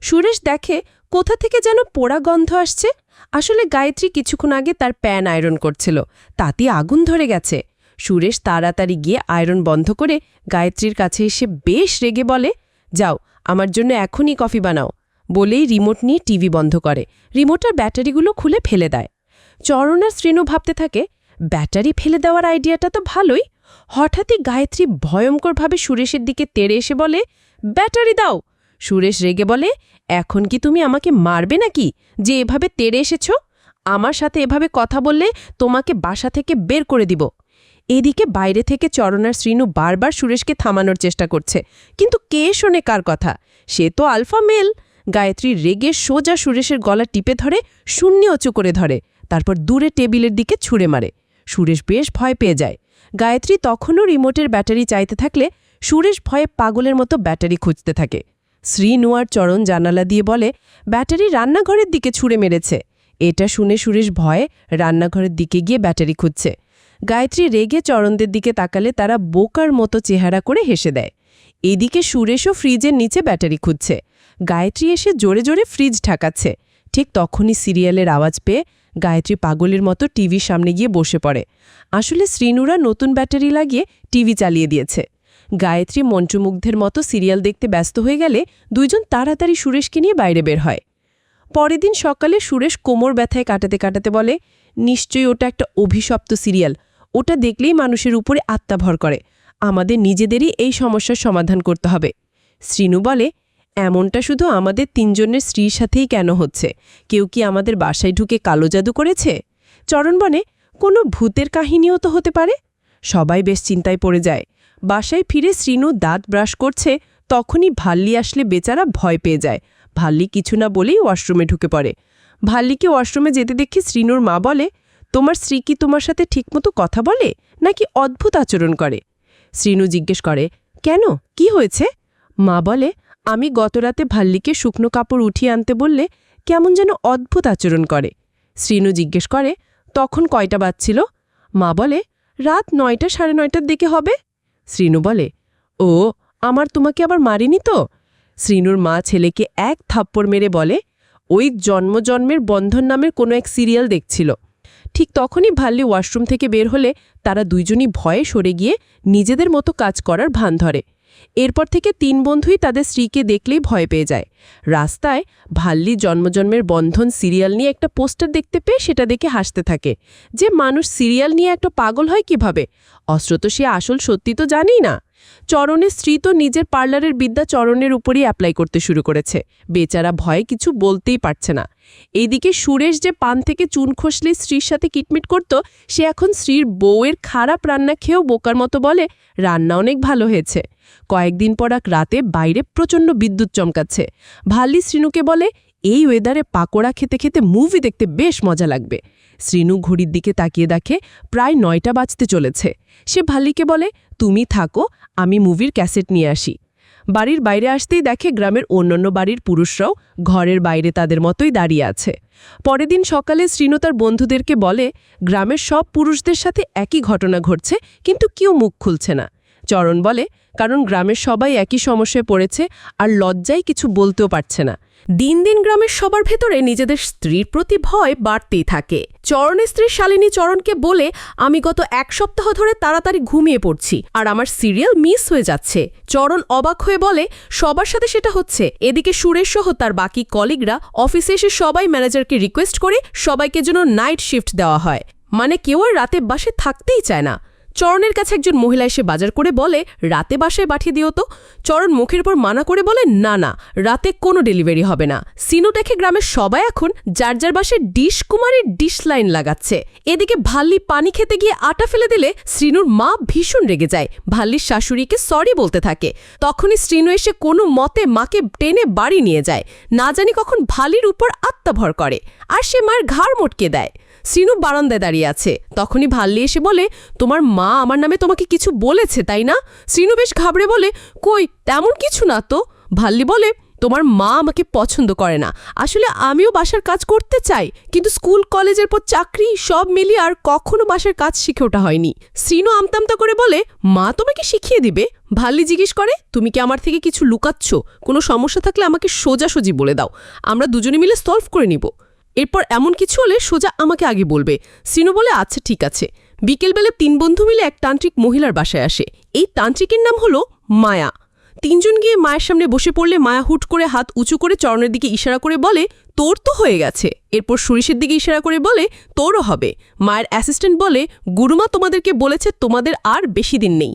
সুরেশ দেখে কোথা থেকে যেন পোড়া গন্ধ আসছে। আসলে গায়ত্রী কিছুক্ষণ আগে তার প্যান আয়রন করছিল, তাতে আগুন ধরে গেছে। সুরেশ তাড়াতাড়ি গিয়ে আয়রন বন্ধ করে গায়ত্রীর কাছে এসে বেশ রেগে বলে, যাও আমার জন্য এখনই কফি বানাও। বলেই রিমোট নিয়ে টিভি বন্ধ করে। রিমোটের ব্যাটারিগুলো খুলে ফেলে দেয়। চরণ আর শ্রীনু ভাবতে থাকে, ব্যাটারি ফেলে দেওয়ার আইডিয়াটা তো ভালোই। হঠাৎই গায়ত্রী ভয়ঙ্করভাবে সুরেশের দিকে তেড়ে এসে বলে, ব্যাটারি দাও। সুরেশ রেগে বলে, এখন কি তুমি আমাকে মারবে নাকি যে এভাবে তেড়ে এসেছ? আমার সাথে এভাবে কথা বললে তোমাকে বাসা থেকে বের করে দিব। এদিকে বাইরে থেকে চরণ আর শ্রীনু বারবার সুরেশকে থামানোর চেষ্টা করছে, কিন্তু কে শোনে কার কথা? সে তো আলফা মেল। গায়ত্রী রেগে সোজা সুরেশের গলা টিপে ধরে শূন্য উঁচু করে ধরে, তারপর দূরে টেবিলের দিকে ছুঁড়ে মারে। সুরেশ বেশ ভয় পেয়ে যায়। গায়ত্রী তখনও রিমোটের ব্যাটারি চাইতে থাকলে সুরেশ ভয়ে পাগলের মতো ব্যাটারি খুঁজতে থাকে। শ্রীনু আর চরণ জানালা দিয়ে বলে, ব্যাটারি রান্নাঘরের দিকে ছুঁড়ে মেরেছে। এটা শুনে সুরেশ ভয়ে রান্নাঘরের দিকে গিয়ে ব্যাটারি খুঁজছে। গায়ত্রী রেগে চরণদের দিকে তাকালে তারা বোকার মতো চেহারা করে হেসে দেয়। এদিকে সুরেশও ফ্রিজের নিচে ব্যাটারি খুঁজছে। গায়ত্রী এসে জোরে জোরে ফ্রিজ ঢাকাচ্ছে। ঠিক তখনই সিরিয়ালের আওয়াজ পেয়ে গায়ত্রী পাগলের মতো টিভির সামনে গিয়ে বসে পড়ে। আসলে শ্রীনুরা নতুন ব্যাটারি লাগিয়ে টিভি চালিয়ে দিয়েছে। গায়ত্রী মন্টুমুগ্ধের মতো সিরিয়াল দেখতে ব্যস্ত হয়ে গেলে দুইজন তাড়াতাড়ি সুরেশকে নিয়ে বাইরে বের হয়। পরের দিন সকালে সুরেশ কোমর ব্যথায় কাটাতে কাটাতে বলে, নিশ্চয়ই ওটা একটা অভিশপ্ত সিরিয়াল। ওটা দেখলেই মানুষের উপরে আত্মা ভর করে। আমাদের নিজেদেরই এই সমস্যার সমাধান করতে হবে। শ্রীনু বলে, এমনটা শুধু আমাদের 3 জনের স্ত্রীর সাথেই কেন হচ্ছে? কেউ কি আমাদের বাসায় ঢুকে কালো জাদু করেছে? চরণ বনে, কোনো ভূতের কাহিনীও তো হতে পারে।
সবাই বেশ চিন্তায় পড়ে যায়। বাসায় ফিরে শ্রীনু দাঁত ব্রাশ করছে, তখনই ভাল্লি আসলে বেচারা ভয় পেয়ে যায়। ভাল্লি কিছু না বলেই ওয়াশরুমে ঢুকে পড়ে। ভাল্লিকে ওয়াশরুমে যেতে দেখে শ্রীনুর মা বলে, তোমার স্ত্রী কি তোমার সাথে ঠিকমতো কথা বলে নাকি অদ্ভুত আচরণ করে? শ্রীনু জিজ্ঞেস করে, কেন, কি হয়েছে? মা বলে, আমি গতরাতে ভাল্লিকে শুকনো কাপড় উঠিয়ে আনতে বললে কেমন যেন অদ্ভুত আচরণ করে। শ্রীনু জিজ্ঞেস করে, তখন কয়টা বাজছিল? মা বলে, রাত 9টা 9:30টার দিকে হবে। শ্রীনু বলে, ও, আমার তোমাকে আবার মারিনি তো? শ্রীনুর মা ছেলেকে এক থাপ্পড় মেরে বলে, ওই জন্মজন্মের বন্ধন নামের কোনো এক সিরিয়াল দেখছিল। ঠিক তখনই ভাল্লি ওয়াশরুম থেকে বের হলে তারা দুইজনই ভয়ে সরে গিয়ে নিজেদের মতো কাজ করার ভান ধরে। এরপর থেকে 3 বন্ধুই তাদের স্ত্রীকে দেখলেই ভয় পেয়ে যায়। রাস্তায় ভাল্লি জন্মজন্মের বন্ধন সিরিয়াল নিয়ে একটা পোস্টার দেখতে পেয়ে সেটা দেখে হাসতে থাকে যে মানুষ সিরিয়াল নিয়ে একটা পাগল হয় কিভাবে। অস্ত্র তো সে আসল সত্যি তো জানেই না। চরণের স্ত্রী তো নিজের পার্লারের বিদ্যা চরণের উপরই অ্যাপ্লাই করতে শুরু করেছে। বেচারা ভয়ে কিছু বলতেই পারছে না। এইদিকে সুরেশ যে পান থেকে চুন খসলে স্ত্রীর সাথে কিটমিট করত, সে এখন স্ত্রীর বউয়ের খারাপ রান্না খেয়েও বোকার মতো বলে রান্না অনেক ভালো হয়েছে। কয়েকদিন পর এক রাতে বাইরে প্রচণ্ড বিদ্যুৎ চমকাচ্ছে। ভাল্লি শ্রীনুকে বলে, এই ওয়েদারে পাকোড়া খেতে খেতে মুভি দেখতে বেশ মজা লাগবে। শ্রীনু ঘড়ির দিকে তাকিয়ে দেখে প্রায় 9টা বাজতে চলেছে। সে ভাল্লিকে বলে, তুমি থাকো, আমি মুভির ক্যাসেট নিয়ে আসি। বাড়ির বাইরে আসতেই দেখে গ্রামের অন্যান্য বাড়ির পুরুষরাও ঘরের বাইরে তাদের মতোই দাঁড়িয়ে আছে। পরের দিন সকালে শ্রীনু তার বন্ধুদেরকে বলে, গ্রামের সব পুরুষদের সাথে একই ঘটনা ঘটছে, কিন্তু কেউ মুখ খুলছে না। চরণ বলে, কারণ গ্রামের সবাই একই সমস্যায় পড়েছে আর লজ্জায় কিছু বলতেও পারছে না।
দিন দিন গ্রামের সবার ভেতরে নিজেদের স্ত্রীর প্রতি ভয় বাড়তেই থাকে। চরণের স্ত্রী শালিনী চরণকে বলে, আমি গত 1 সপ্তাহ ধরে তাড়াতাড়ি ঘুমিয়ে পড়ছি আর আমার সিরিয়াল মিস হয়ে যাচ্ছে। চরণ অবাক হয়ে বলে, সবার সাথে সেটা হচ্ছে। এদিকে সুরেশ সহ তার বাকি কলিগরা অফিসে এসে সবাই ম্যানেজারকে রিকোয়েস্ট করে সবাইকে যেন নাইট শিফট দেওয়া হয়, মানে কেউ আর রাতে বাসে থাকতেই চায় না। চরণের কাছে একজন মহিলা এসে বাজার করে বলে, রাতে বাসায় পাঠিয়ে দিও তো। চরণ মুখের উপর মানা করে বলে, না না, রাতে কোনো ডেলিভারি হবে না। সিনু দেখে গ্রামের সবাই এখন যার যার বাসায় ডিশ কুমারের ডিশ লাইন লাগাচ্ছে। এদিকে ভাল্লি পানি খেতে গিয়ে আটা ফেলে দিলে শ্রীনুর মা ভীষণ রেগে যায়। ভাল্লির শাশুড়িকে সরি বলতে থাকে। তখনই শ্রীনু এসে কোনো মতে মাকে টেনে বাড়ি নিয়ে যায়। না জানি কখন ভাল্লির উপর আত্মভর করে আর সে মায়ের ঘাড় মটকে দেয়। শ্রীনু বারান্দায় দাঁড়িয়ে আছে। তখনই ভাল্লি এসে বলে, তোমার মা আমার নামে তোমাকে কিছু বলেছে তাই না? শ্রীনু বেশ ঘাবড়ে বলে, কই, তেমন কিছু না তো। ভাল্লি বলে, তোমার মা আমাকে পছন্দ করে না। আসলে আমিও বাসার কাজ করতে চাই, কিন্তু স্কুল কলেজের পর চাকরি সব মিলিয়ে আর কখনো বাসার কাজ শিখে ওঠা হয়নি। শ্রীনু আমতামতা করে বলে, মা তোমাকে শিখিয়ে দিবে? ভাল্লি জিজ্ঞেস করে, তুমি কি আমার থেকে কিছু লুকাচ্ছ? কোনো সমস্যা থাকলে আমাকে সোজাসুজি বলে দাও, আমরা দুজনে মিলে সলভ করে নিব। এরপর এমন কিছু হলে সোজা আমাকে আগে বলবে। শ্রীনু বলে, আচ্ছা ঠিক আছে। বিকেলবেলা 3 বন্ধু মিলে এক তান্ত্রিক মহিলার বাসায় আসে। এই তান্ত্রিকের নাম হলো মায়া। 3 জন গিয়ে মায়ের সামনে বসে পড়লে মায়া হুট করে হাত উঁচু করে চরণের দিকে ইশারা করে বলে, তোর তো হয়ে গেছে। এরপর সুরেশের দিকে ইশারা করে বলে, তোরও হবে। মায়ের অ্যাসিস্ট্যান্ট বলে, গুরুমা তোমাদেরকে বলেছে তোমাদের আর বেশি দিন নেই।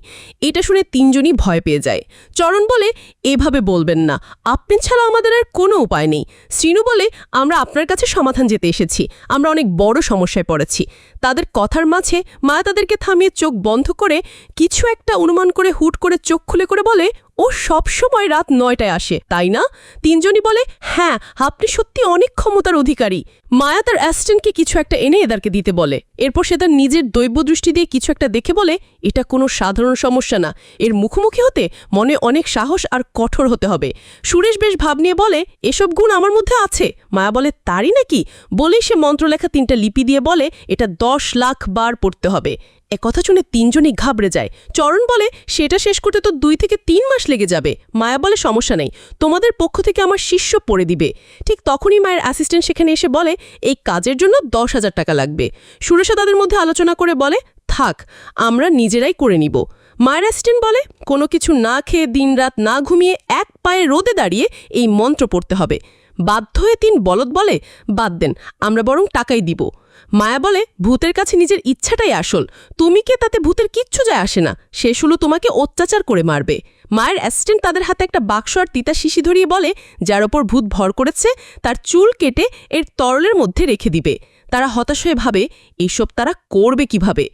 এটা শুনে 3 জনই ভয় পেয়ে যায়। চরণ বলে, এভাবে বলবেন না, আপনি ছাড়া আমাদের আর কোনো উপায় নেই। শ্রীনু বলে, আমরা আপনার কাছে সমাধান যেতে এসেছি, আমরা অনেক বড় সমস্যায় পড়েছি। তাদের কথার মাঝে মায়া তাদেরকে থামিয়ে চোখ বন্ধ করে কিছু একটা অনুমান করে হুট করে চোখ খুলে করে বলে, ও সবসময় রাত 9টায় আসে তাই না? 3 জনই বলে, হ্যাঁ, আপনি সত্যি অনেক ক্ষমতার অধিকারী। মায়া তার অ্যাসিস্ট্যান্টকে কিছু একটা এনে এদেরকে দিতে বলে। এরপর সে তার নিজের দৈব দৃষ্টি দিয়ে কিছু একটা দেখে বলে, এটা কোনো সাধারণ সমস্যা না, এর মুখোমুখি হতে মনে অনেক সাহস আর কঠোর হতে হবে। সুরেশ বেশ ভাব নিয়ে বলে, এসব গুণ আমার মধ্যে আছে। মায়া বলে, তারই নাকি? বলেই সে মন্ত্রলেখা 3টা লিপি দিয়ে বলে, এটা 10 লাখ বার পড়তে হবে। একথা শুনে 3 জনই ঘাবড়ে যায়। চরণ বলে, সেটা শেষ করতে তো 2 থেকে 3 মাস লেগে যাবে। মায়া বলে, সমস্যা নেই, তোমাদের পক্ষ থেকে আমার শিষ্য পড়ে দিবে। ঠিক তখনই মায়ের অ্যাসিস্ট্যান্ট সেখানে এসে বলে, এই কাজের জন্য 10,000 টাকা লাগবে। সুরেশা তাদের মধ্যে আলোচনা করে বলে, থাক, আমরা নিজেরাই করে নিব। মায়ের অ্যাসিস্ট্যান্ট বলে, কোনো কিছু না খেয়ে দিনরাত না ঘুমিয়ে এক পায়ে রোদে দাঁড়িয়ে এই মন্ত্র পড়তে হবে। বাধ্য হয়ে 3 বলদ বলে, বাদ দেন, আমরা বরং টাকাই দিব। মায়া বলে, ভূতের কাছে নিজের ইচ্ছাটাই আসল, তুমি কে তাতে ভূতের কিচ্ছু যায় আসে না, শেষ হলো তোমাকে অত্যাচার করে মারবে। মায়ের অ্যাসিস্ট্যান্ট তাদের হাতে একটা বাক্স আর তিতা শিশি ধরিয়ে বলে, যার ওপর ভূত ভর করেছে তার চুল কেটে এর তরলের মধ্যে রেখে দিবে। তারা হতাশ হয়ে ভাবে, এইসব তারা করবে কিভাবে?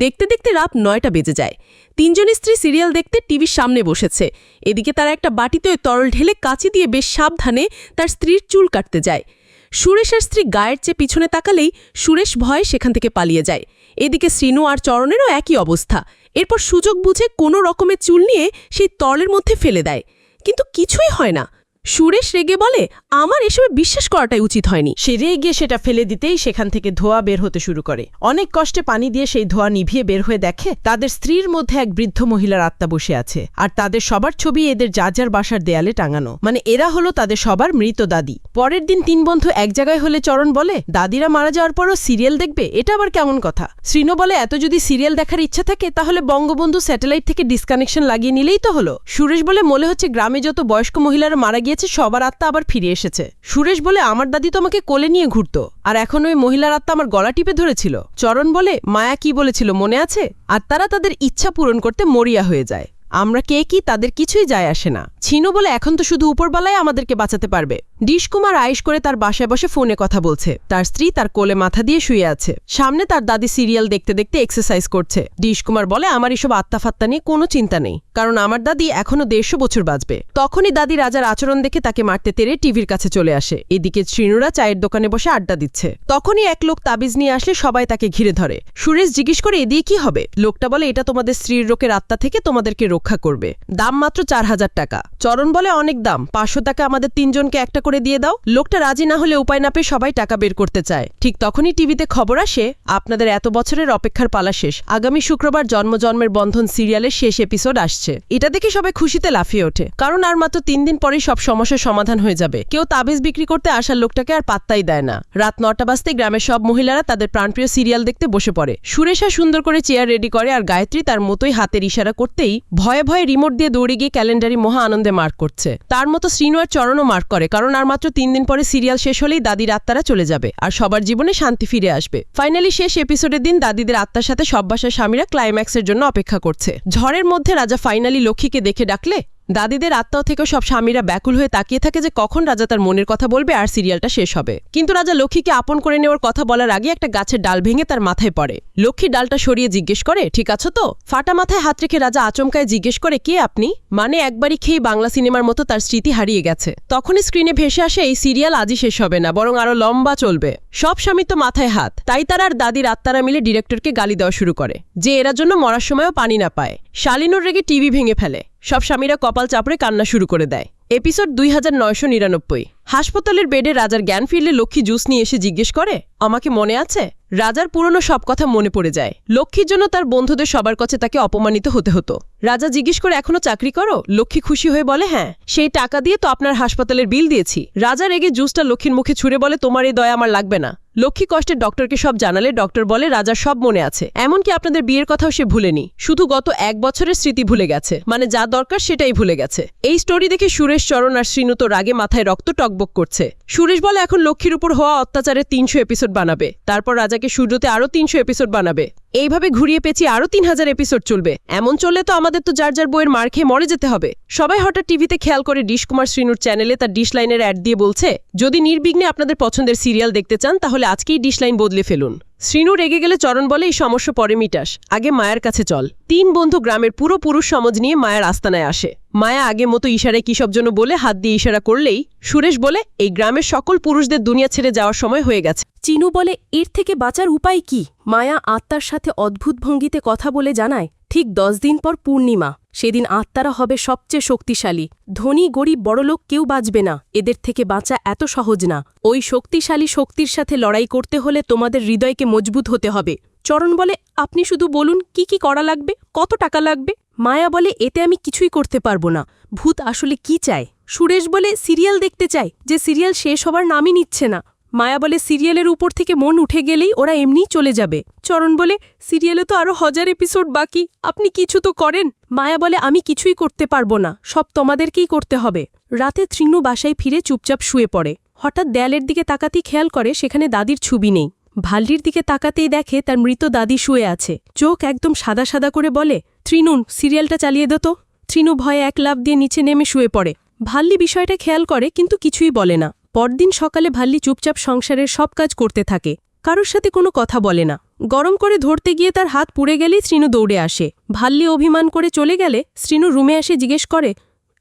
দেখতে দেখতে রাত 9টা বেজে যায়। তিনজন স্ত্রী সিরিয়াল দেখতে টিভির সামনে বসেছে। এদিকে তারা একটা বাটিতে ওই তরল ঢেলে কাঁচি দিয়ে বেশ সাবধানে তার স্ত্রীর চুল কাটতে যায়। সুরেশের স্ত্রী গায়ের চেয়ে পিছনে তাকালেই সুরেশ ভয়ে সেখান থেকে পালিয়ে যায়। এদিকে শ্রীনু আর চরণেরও একই অবস্থা। এরপর সুযোগ বুঝে কোনো রকমের চুল নিয়ে সেই তরলের মধ্যে ফেলে দেয়, কিন্তু কিছুই হয় না। সুরেশ রেগে বলে, আমার এসবে বিশ্বাস করাটাই উচিত হয়নি।
সে রেগে সেটা ফেলে দিতেই সেখান থেকে ধোঁয়া বের হতে শুরু করে। অনেক কষ্টে পানি দিয়ে সেই ধোঁয়া নিভিয়ে বের হয়ে দেখে তাদের স্ত্রীর মধ্যে এক বৃদ্ধ মহিলার আত্মা বসে আছে, আর তাদের সবার ছবি এদের যার যার বাসার দেয়ালে টাঙানো। মানে এরা হলো তাদের সবার মৃত দাদি। পরের দিন 3 বন্ধু এক জায়গায় হলে চরণ বলে, দাদিরা মারা যাওয়ার পরও সিরিয়াল দেখবে, এটা আবার কেমন কথা? শ্রীনু বলে, এত যদি সিরিয়াল দেখার ইচ্ছা থাকে তাহলে বঙ্গবন্ধু স্যাটেলাইট থেকে ডিসকানেকশন লাগিয়ে নিলেই তো হলো। সুরেশ বলে, মনে হচ্ছে গ্রামে যত বয়স্ক মহিলারা মারা গিয়েছে সবার আত্মা আবার ফিরে এসেছে। সুরেশ বলে, আমার দাদি তো আমাকে কোলে নিয়ে ঘুরতো, আর এখন ওই মহিলার আত্মা আমার গলা টিপে ধরেছিল। চরণ বলে, মায়া কি বলেছিল মনে আছে? আর তারা তাদের ইচ্ছা পূরণ করতে মরিয়া হয়ে যায়। আমরা কে কি তাদের কিছুই যায় আসে না। ছিনু বলে, এখন তো শুধু উপরবালায় আমাদেরকে বাঁচাতে পারবে। ডিশকুমার আয়েশ করে তার বাসায় বসে ফোনে কথা বলছে। তার স্ত্রী তার কোলে মাথা দিয়ে শুয়ে আছে, সামনে তার দাদি সিরিয়াল দেখতে দেখতে এক্সারসাইজ করছে। ডিশকুমার বলে, আমার এসব আত্মাফাত্তা নিয়ে কোনো চিন্তা নেই, কারণ আমার দাদি এখনো 150 বছর বাঁচবে। তখনই দাদি রাজার আচরণ দেখে তাকে মারতে তেরে টিভির কাছে চলে আসে। এদিকে শ্রীনুরা চায়ের দোকানে বসে আড্ডা দিচ্ছে। তখনই এক লোক তাবিজ নিয়ে আসলে সবাই তাকে ঘিরে ধরে। সুরেশ জিজ্ঞেস করে, এদিকে কি হবে? লোকটা বলে, এটা তোমাদের স্ত্রীর রোগের আত্মা থেকে তোমাদেরকে রক্ষা করবে। দাম মাত্র 4000 টাকা। চরণ বলে, অনেক দাম, 500 টাকা আমাদের 3 জনকে একটা করে দিয়ে দাও। লোকটা রাজি না হলে উপায় না পেয়ে সবাই টাকা বের করতে চায়। ঠিক তখনই টিভিতে খবর আসে, আপনাদের এত বছরের অপেক্ষার পালা শেষ, আগামী শুক্রবার জন্মের বন্ধন সিরিয়ালের শেষ এপিসোড আসছে। এটা দেখে সবাই খুশিতে লাফিয়ে ওঠে, কারণ আর মাত্র 3 দিন পরেই সব সমস্যার সমাধান হয়ে যাবে। কেউ তাবিজ বিক্রি করতে আসার লোকটাকে আর পাত্তাই দেয় না। রাত 9টা বাজতে গ্রামের সব মহিলারা তাদের প্রাণপ্রিয় সিরিয়াল দেখতে বসে পড়ে। সুরেশা সুন্দর করে চেয়ার রেডি করে, আর গায়ত্রী তার মতোই হাতের ইশারা করতেই ভয়ে ভয়ে রিমোট দিয়ে দৌড়ে গিয়ে ক্যালেন্ডারি মহা আনন্দে মার্ক করছে। তার মতো শ্রীনু আর চরণও মার্ক করে, কারণ আর মাত্র 3 দিন পরে সিরিয়াল শেষ হলেই দাদির আত্মারা চলে যাবে আর সবার জীবনে শান্তি ফিরে আসবে। ফাইনালি শেষ এপিসোডের দিন দাদিদের আত্মার সাথে সব বাসার স্বামীরা ক্লাইম্যাক্সের জন্য অপেক্ষা করছে। ঝড়ের মধ্যে রাজা ফাইনালি লক্ষ্মীকে দেখে ডাকলে দাদিদের আত্মাও থেকে সব স্বামীরা ব্যাকুল হয়ে তাকিয়ে থাকে যে কখন রাজা তার মনের কথা বলবে আর সিরিয়ালটা শেষ হবে। কিন্তু রাজা লক্ষ্মীকে আপন করে নেওয়ার কথা বলার আগে একটা গাছের ডাল ভেঙে তার মাথায় পড়ে। লক্ষ্মী ডালটা সরিয়ে জিজ্ঞেস করে, ঠিক আছো তো? ফাটা মাথায় হাত রেখে রাজা আচমকায় জিজ্ঞেস করে, কে আপনি? মানে একবারই খেয়ে বাংলা সিনেমার মতো তার স্মৃতি হারিয়ে গেছে। তখনই স্ক্রিনে ভেসে আসে, এই সিরিয়াল আজই শেষ হবে না, বরং আরো লম্বা চলবে। সব স্বামী তো মাথায় হাত, তাই তারা আর দাদির আত্মারা মিলে ডিরেক্টরকে গালি দেওয়া শুরু করে যে এরা জন্য মরার সময়ও পানি না পায়। শালিনুর রেগে টিভি ভেঙে ফেলে। সব স্বামীরা কপাল চাপড়ে কান্না শুরু করে দেয়। এপিসোড 2999। হাসপাতালের বেডে রাজার জ্ঞান ফিরলে লক্ষ্মী জুস নিয়ে এসে জিজ্ঞেস করে, আমাকে মনে আছে? রাজার পুরনো সব কথা মনে পড়ে যায়। লক্ষ্মীর জন্য তার বন্ধুদের সবার কাছে তাকে অপমানিত হতে হতো। রাজা জিজ্ঞেস করে, এখনো চাকরি করো? লক্ষ্মী খুশি হয়ে বলে, হ্যাঁ, সেই টাকা দিয়ে তো আপনার হাসপাতালের বিল দিয়েছি। রাজা রেগে জুসটা লক্ষ্মীর মুখে ছুঁড়ে বলে, তোমার এই দয়া আমার লাগবে না। লক্ষ্মী কষ্টে ডক্টরকে সব জানালে ডক্টর বলে, রাজার সব মনে আছে, এমনকি আপনাদের বিয়ের কথাও সে ভুলেনি, শুধু গত 1 বছরের স্মৃতি ভুলে গেছে, মানে যা দরকার সেটাই ভুলে গেছে। এই স্টোরি দেখে সুরেশ, চরণ আর শ্রীনু তো রাগে মাথায় রক্ত টকবক করছে। সুরেশ বলে, এখন লক্ষ্মীর উপর হওয়া অত্যাচারের 300 এপিসোড বানাবে, তারপর রাজাকে সূর্যতে আরো 300 এপিসোড বানাবে। এইভাবে ঘুরিয়ে পেঁচিয়ে আরো 3000 এপিসোড চলবে। এমন চললে তো আমাদের তো যার যার বইয়ের মার খেয়ে মরে যেতে হবে। সবাই হঠাৎ টিভিতে খেয়াল করে ডিশকুমার শ্রীনুর চ্যানেলে তার ডিশ লাইনের অ্যাড দিয়ে বলছে, যদি নির্বিঘ্নে আপনাদের পছন্দের সিরিয়াল দেখতে চান তাহলে আজকেই ডিশ লাইন বদলে ফেলুন। শ্রীনু রেগে গেলে চরণ বলে, এই সমস্যা পরে মিটাস, আগে মায়ের কাছে চল। 3 বন্ধু গ্রামের পুরো পুরুষ সমাজ নিয়ে মায়ের আস্তানায় আসে। মায়া আগে মতো ইশারায় কি সব জন্য বলে হাত দিয়ে ইশারা করলেই সুরেশ বলে, এই গ্রামের সকল পুরুষদের দুনিয়া ছেড়ে যাওয়ার সময় হয়ে গেছে।
চিনু বলে, এর থেকে বাঁচার উপায় কি? মায়া আত্মার সাথে অদ্ভুত ভঙ্গিতে কথা বলে জানায়, ঠিক 10 দিন পর পূর্ণিমা, সেদিন আত্মারা হবে সবচেয়ে শক্তিশালী। ধনী গরিব বড়লোক কেউ বাঁচবে না, এদের থেকে বাঁচা এত সহজ না। ওই শক্তিশালী শক্তির সাথে লড়াই করতে হলে তোমাদের হৃদয়কে মজবুত হতে হবে। চরণ বলে, আপনি শুধু বলুন কি কি করা লাগবে, কত টাকা লাগবে? মায়া বলে, এতে আমি কিছুই করতে পারবো না। ভূত আসলে কি চায়? সুরেশ বলে, সিরিয়াল দেখতে চায়, যে সিরিয়াল শেষ হবার নামই নিচ্ছে না। মায়া বলে, সিরিয়ালের উপর থেকে মন উঠে গেলেই ওরা এমনিই চলে যাবে। চরণ বলে, সিরিয়ালে তো আরো 1000 এপিসোড বাকি, আপনি কিছু তো করেন। মায়া বলে, আমি কিছুই করতে পারবো না, সব তোমাদেরকেই করতে হবে। রাতে তৃণু বাসায় ফিরে চুপচাপ শুয়ে পড়ে। হঠাৎ দেয়ালের দিকে তাকাতেই খেয়াল করে সেখানে দাদির ছবি নেই। ভাল্লির দিকে তাকাতেই দেখে তার মৃত দাদি শুয়ে আছে। চোখ একদম সাদা সাদা করে বলে, তৃণুন, সিরিয়ালটা চালিয়ে দো তো। তৃণু ভয়ে এক লাফ দিয়ে নিচে নেমে শুয়ে পড়ে। ভাল্লি বিষয়টা খেয়াল করে কিন্তু কিছুই বলে না। পরদিন সকালে ভাল্লি চুপচাপ সংসারের সব কাজ করতে থাকে, কারোর সাথে কোনো কথা বলে না। গরম করে ধরতে গিয়ে তার হাত পুড়ে গেলেই শ্রীনু দৌড়ে আসে। ভাল্লি অভিমান করে চলে গেলে শ্রীনু রুমে এসে জিজ্ঞেস করে,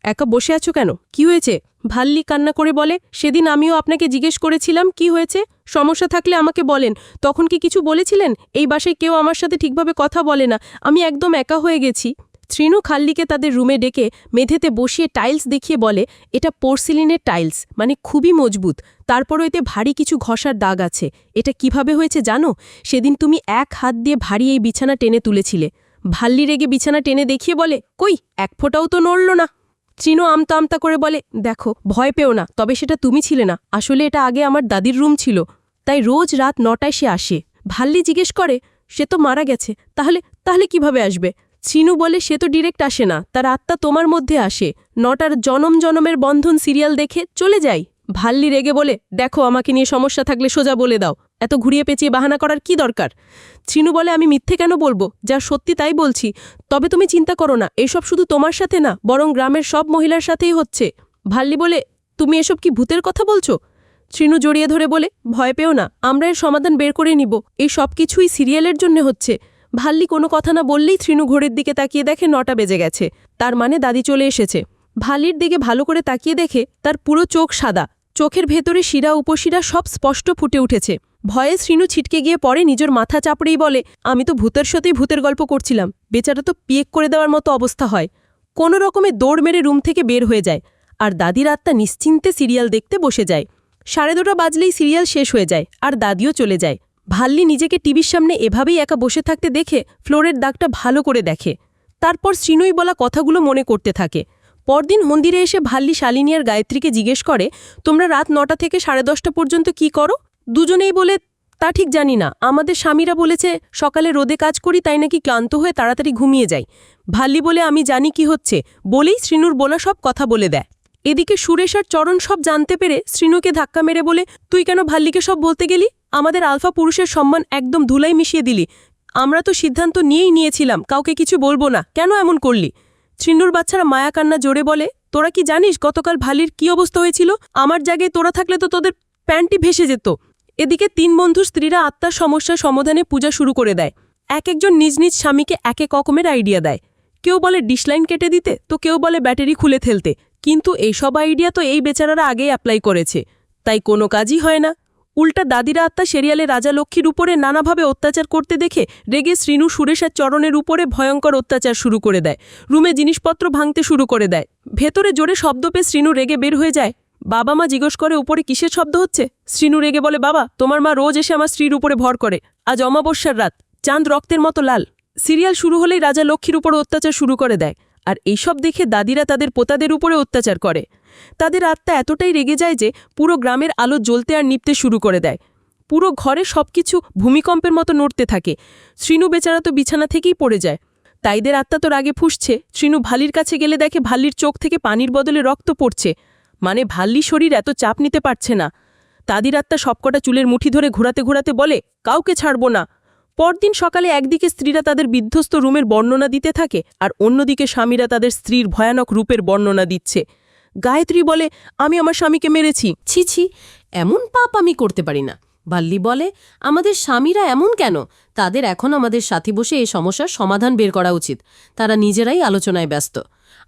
একা বসে আছো কেন, কি হয়েছে? ভাল্লি কান্না করে বলে, সেদিন আমিও আপনাকে জিজ্ঞেস করেছিলাম কি হয়েছে, সমস্যা থাকলে আমাকে বলেন। তখন কি কিছু বলেছিলেন? এই বাসায় কেউ আমার সাথে ঠিকভাবে কথা বলে না, আমি একদম একা হয়ে গেছি। শ্রীনু খাল্লিকে তাদের রুমে ডেকে মেঝেতে বসিয়ে টাইলস দেখিয়ে বলে, এটা পোর্সিলিনের টাইলস, মানে খুবই মজবুত, তারপরও এতে ভারী কিছু ঘষার দাগ আছে। এটা কিভাবে হয়েছে জানো? সেদিন তুমি এক হাত দিয়ে ভারী এই বিছানা টেনে তুলেছিলে। ভাল্লি রেগে বিছানা টেনে দেখিয়ে বলে, কই, এক ফোঁটাও তো নড়ল না। শ্রীনু আমতা আমতা করে বলে, দেখো, ভয় পেও না, তবে সেটা তুমি ছিলে না, আসলে এটা আগে আমার দাদির রুম ছিল, তাই রোজ রাত 9টায় সে আসে। ভাল্লি জিজ্ঞেস করে, সে তো মারা গেছে, তাহলে কিভাবে আসবে? শ্রীনু বলে, সে তো ডিরেক্ট আসে না, তার আত্মা তোমার মধ্যে আসে, 9টার জনম জনমের বন্ধন সিরিয়াল দেখে চলে যাই। ভাল্লি রেগে বলে, দেখো, আমাকে নিয়ে সমস্যা থাকলে সোজা বলে দাও, এত ঘুরিয়ে পেঁচিয়ে বাহানা করার কি দরকার? শ্রীনু বলে, আমি মিথ্যে কেন বলবো, যা সত্যি তাই বলছি। তবে তুমি চিন্তা করো না, এসব শুধু তোমার সাথে না, বরং গ্রামের সব মহিলার সাথেই হচ্ছে। ভাল্লি বলে, তুমি এসব কি ভূতের কথা বলছো? শ্রীনু জড়িয়ে ধরে বলে, ভয় পেও না, আমরা এর সমাধান বের করে নিব, এই সব কিছুই সিরিয়ালের জন্য হচ্ছে। ভাল্লি কোনো কথা না বললেই শ্রীনু ঘড়ির দিকে তাকিয়ে দেখে 9টা বেজে গেছে, তার মানে দাদি চলে এসেছে। ভাল্লির দিকে ভালো করে তাকিয়ে দেখে তার পুরো চোখ সাদা, চোখের ভেতরে শিরা উপশিরা সব স্পষ্ট ফুটে উঠেছে। ভয়ে শ্রীনু ছিটকে গিয়ে পড়ে, নিজের মাথা চাপড়েই বলে, আমি তো ভূতের সাথেই ভূতের গল্প করছিলাম, বেচারা তো পিয়েক করে দেওয়ার মতো অবস্থা হয়। কোনো রকমে দৌড় মেরে রুম থেকে বের হয়ে যায়, আর দাদির আত্মা নিশ্চিন্তে সিরিয়াল দেখতে বসে যায়। 2:30 বাজলেই সিরিয়াল শেষ হয়ে যায়, আর দাদিও চলে যায়। ভাল্লি নিজেকে টিভির সামনে এভাবেই একা বসে থাকতে দেখে ফ্লোরের দাগটা ভালো করে দেখে। তারপর শ্রীনুই বলা কথাগুলো মনে করতে থাকে। পরদিন মন্দিরে এসে ভাল্লি শালিনী আর গায়ত্রীকে জিজ্ঞেস করে, তোমরা রাত 9টা থেকে 10:30 পর্যন্ত কি করো? দুজনেই বলে, তা ঠিক জানি না, আমাদের স্বামীরা বলেছে সকালে রোদে কাজ করি, তাই নাকি ক্লান্ত হয়ে তাড়াতাড়ি ঘুমিয়ে যাই। ভাল্লি বলে, আমি জানি কি হচ্ছে, বলেই শ্রীনুর বলা সব কথা বলে দেয়। এদিকে সুরেশ আর চরণ সব জানতে পেরে শ্রীনুকে ধাক্কা মেরে বলে, তুই কেন ভাল্লিকে সব বলতে গেলি? আমাদের আলফা পুরুষের সম্মান একদম ধুলাই মিশিয়ে দিলি। আমরা তো সিদ্ধান্ত নিয়েই নিয়েছিলাম কাউকে কিছু বলবো না, কেন এমন করলি? শ্রীনুর বাচ্চারা মায়া কান্না জোরে বলে, তোরা কি জানিস গতকাল ভাল্লির কি অবস্থা হয়েছিল? আমার জায়গায় তোরা থাকলে তো তোদের প্যান্টই ভেসে যেত। এদিকে 3 বন্ধুর স্ত্রীরা আত্মার সমস্যার সমাধানে পূজা শুরু করে দেয়। এক একজন নিজ নিজ স্বামীকে এক এক রকমের আইডিয়া দেয়। কেউ বলে ডিশলাইন কেটে দিতে, তো কেউ বলে ব্যাটারি খুলে ফেলতে, কিন্তু এইসব আইডিয়া তো এই বেচারারা আগেই অ্যাপ্লাই করেছে, তাই কোনো কাজই হয় না। উল্টা দাদিরা আত্মা সিরিয়ালে রাজা লক্ষ্মীর উপরে নানাভাবে অত্যাচার করতে দেখে রেগে শ্রীনু সুরেশ আর চরণের উপরে ভয়ঙ্কর অত্যাচার শুরু করে দেয়। রুমে জিনিসপত্র ভাঙতে শুরু করে দেয়। ভেতরে জোরে শব্দ পেয়ে শ্রীনু রেগে বের হয়ে যায়। বাবা মা জিজ্ঞেস করে, উপরে কিসের শব্দ হচ্ছে? শ্রীনু রেগে বলে, বাবা, তোমার মা রোজ এসে আমার স্ত্রীর উপরে ভর করে, আজ অমাবস্যার রাত, চাঁদ রক্তের মতো লাল। সিরিয়াল শুরু হলেই রাজা লক্ষ্মীর উপর অত্যাচার শুরু করে দেয়, আর এইসব দেখে দাদিরা তাদের পোতাদের উপরে অত্যাচার করে। তাদের আত্মা এতটাই রেগে যায় যে পুরো গ্রামের আলো জ্বলতে আর নিভতে শুরু করে দেয়। পুরো ঘরে সবকিছু ভূমিকম্পের মতো নড়তে থাকে। শ্রীনু বেচারা তো বিছানা থেকেই পড়ে যায়। তাইদের আত্মা তো রাগে ফুঁসছে। শ্রীনু ভাল্লির কাছে গেলে দেখে ভাল্লির চোখ থেকে পানির বদলে রক্ত পড়ছে, মানে ভাল্লি শরীর এত চাপ নিতে পারছে না। দাদির আত্মা সবকটা চুলের মুঠি ধরে ঘোরাতে ঘোরাতে বলে, কাউকে ছাড়ব না। পরদিন সকালে একদিকে স্ত্রীরা তাদের বিধ্বস্ত রুমের বর্ণনা দিতে থাকে, আর অন্যদিকে স্বামীরা তাদের স্ত্রীর ভয়ানক রূপের বর্ণনা দিচ্ছে। গায়ত্রী বলে, আমি আমার স্বামীকে মেরেছি। ছি ছি, এমন পাপ আমি করতে পারি না। ভাল্লি বলে, আমাদের স্বামীরা এমন কেন? তাদের এখন আমাদের সাথে বসে এই সমস্যার সমাধান বের করা উচিত। তারা নিজেরাই আলোচনায় ব্যস্ত।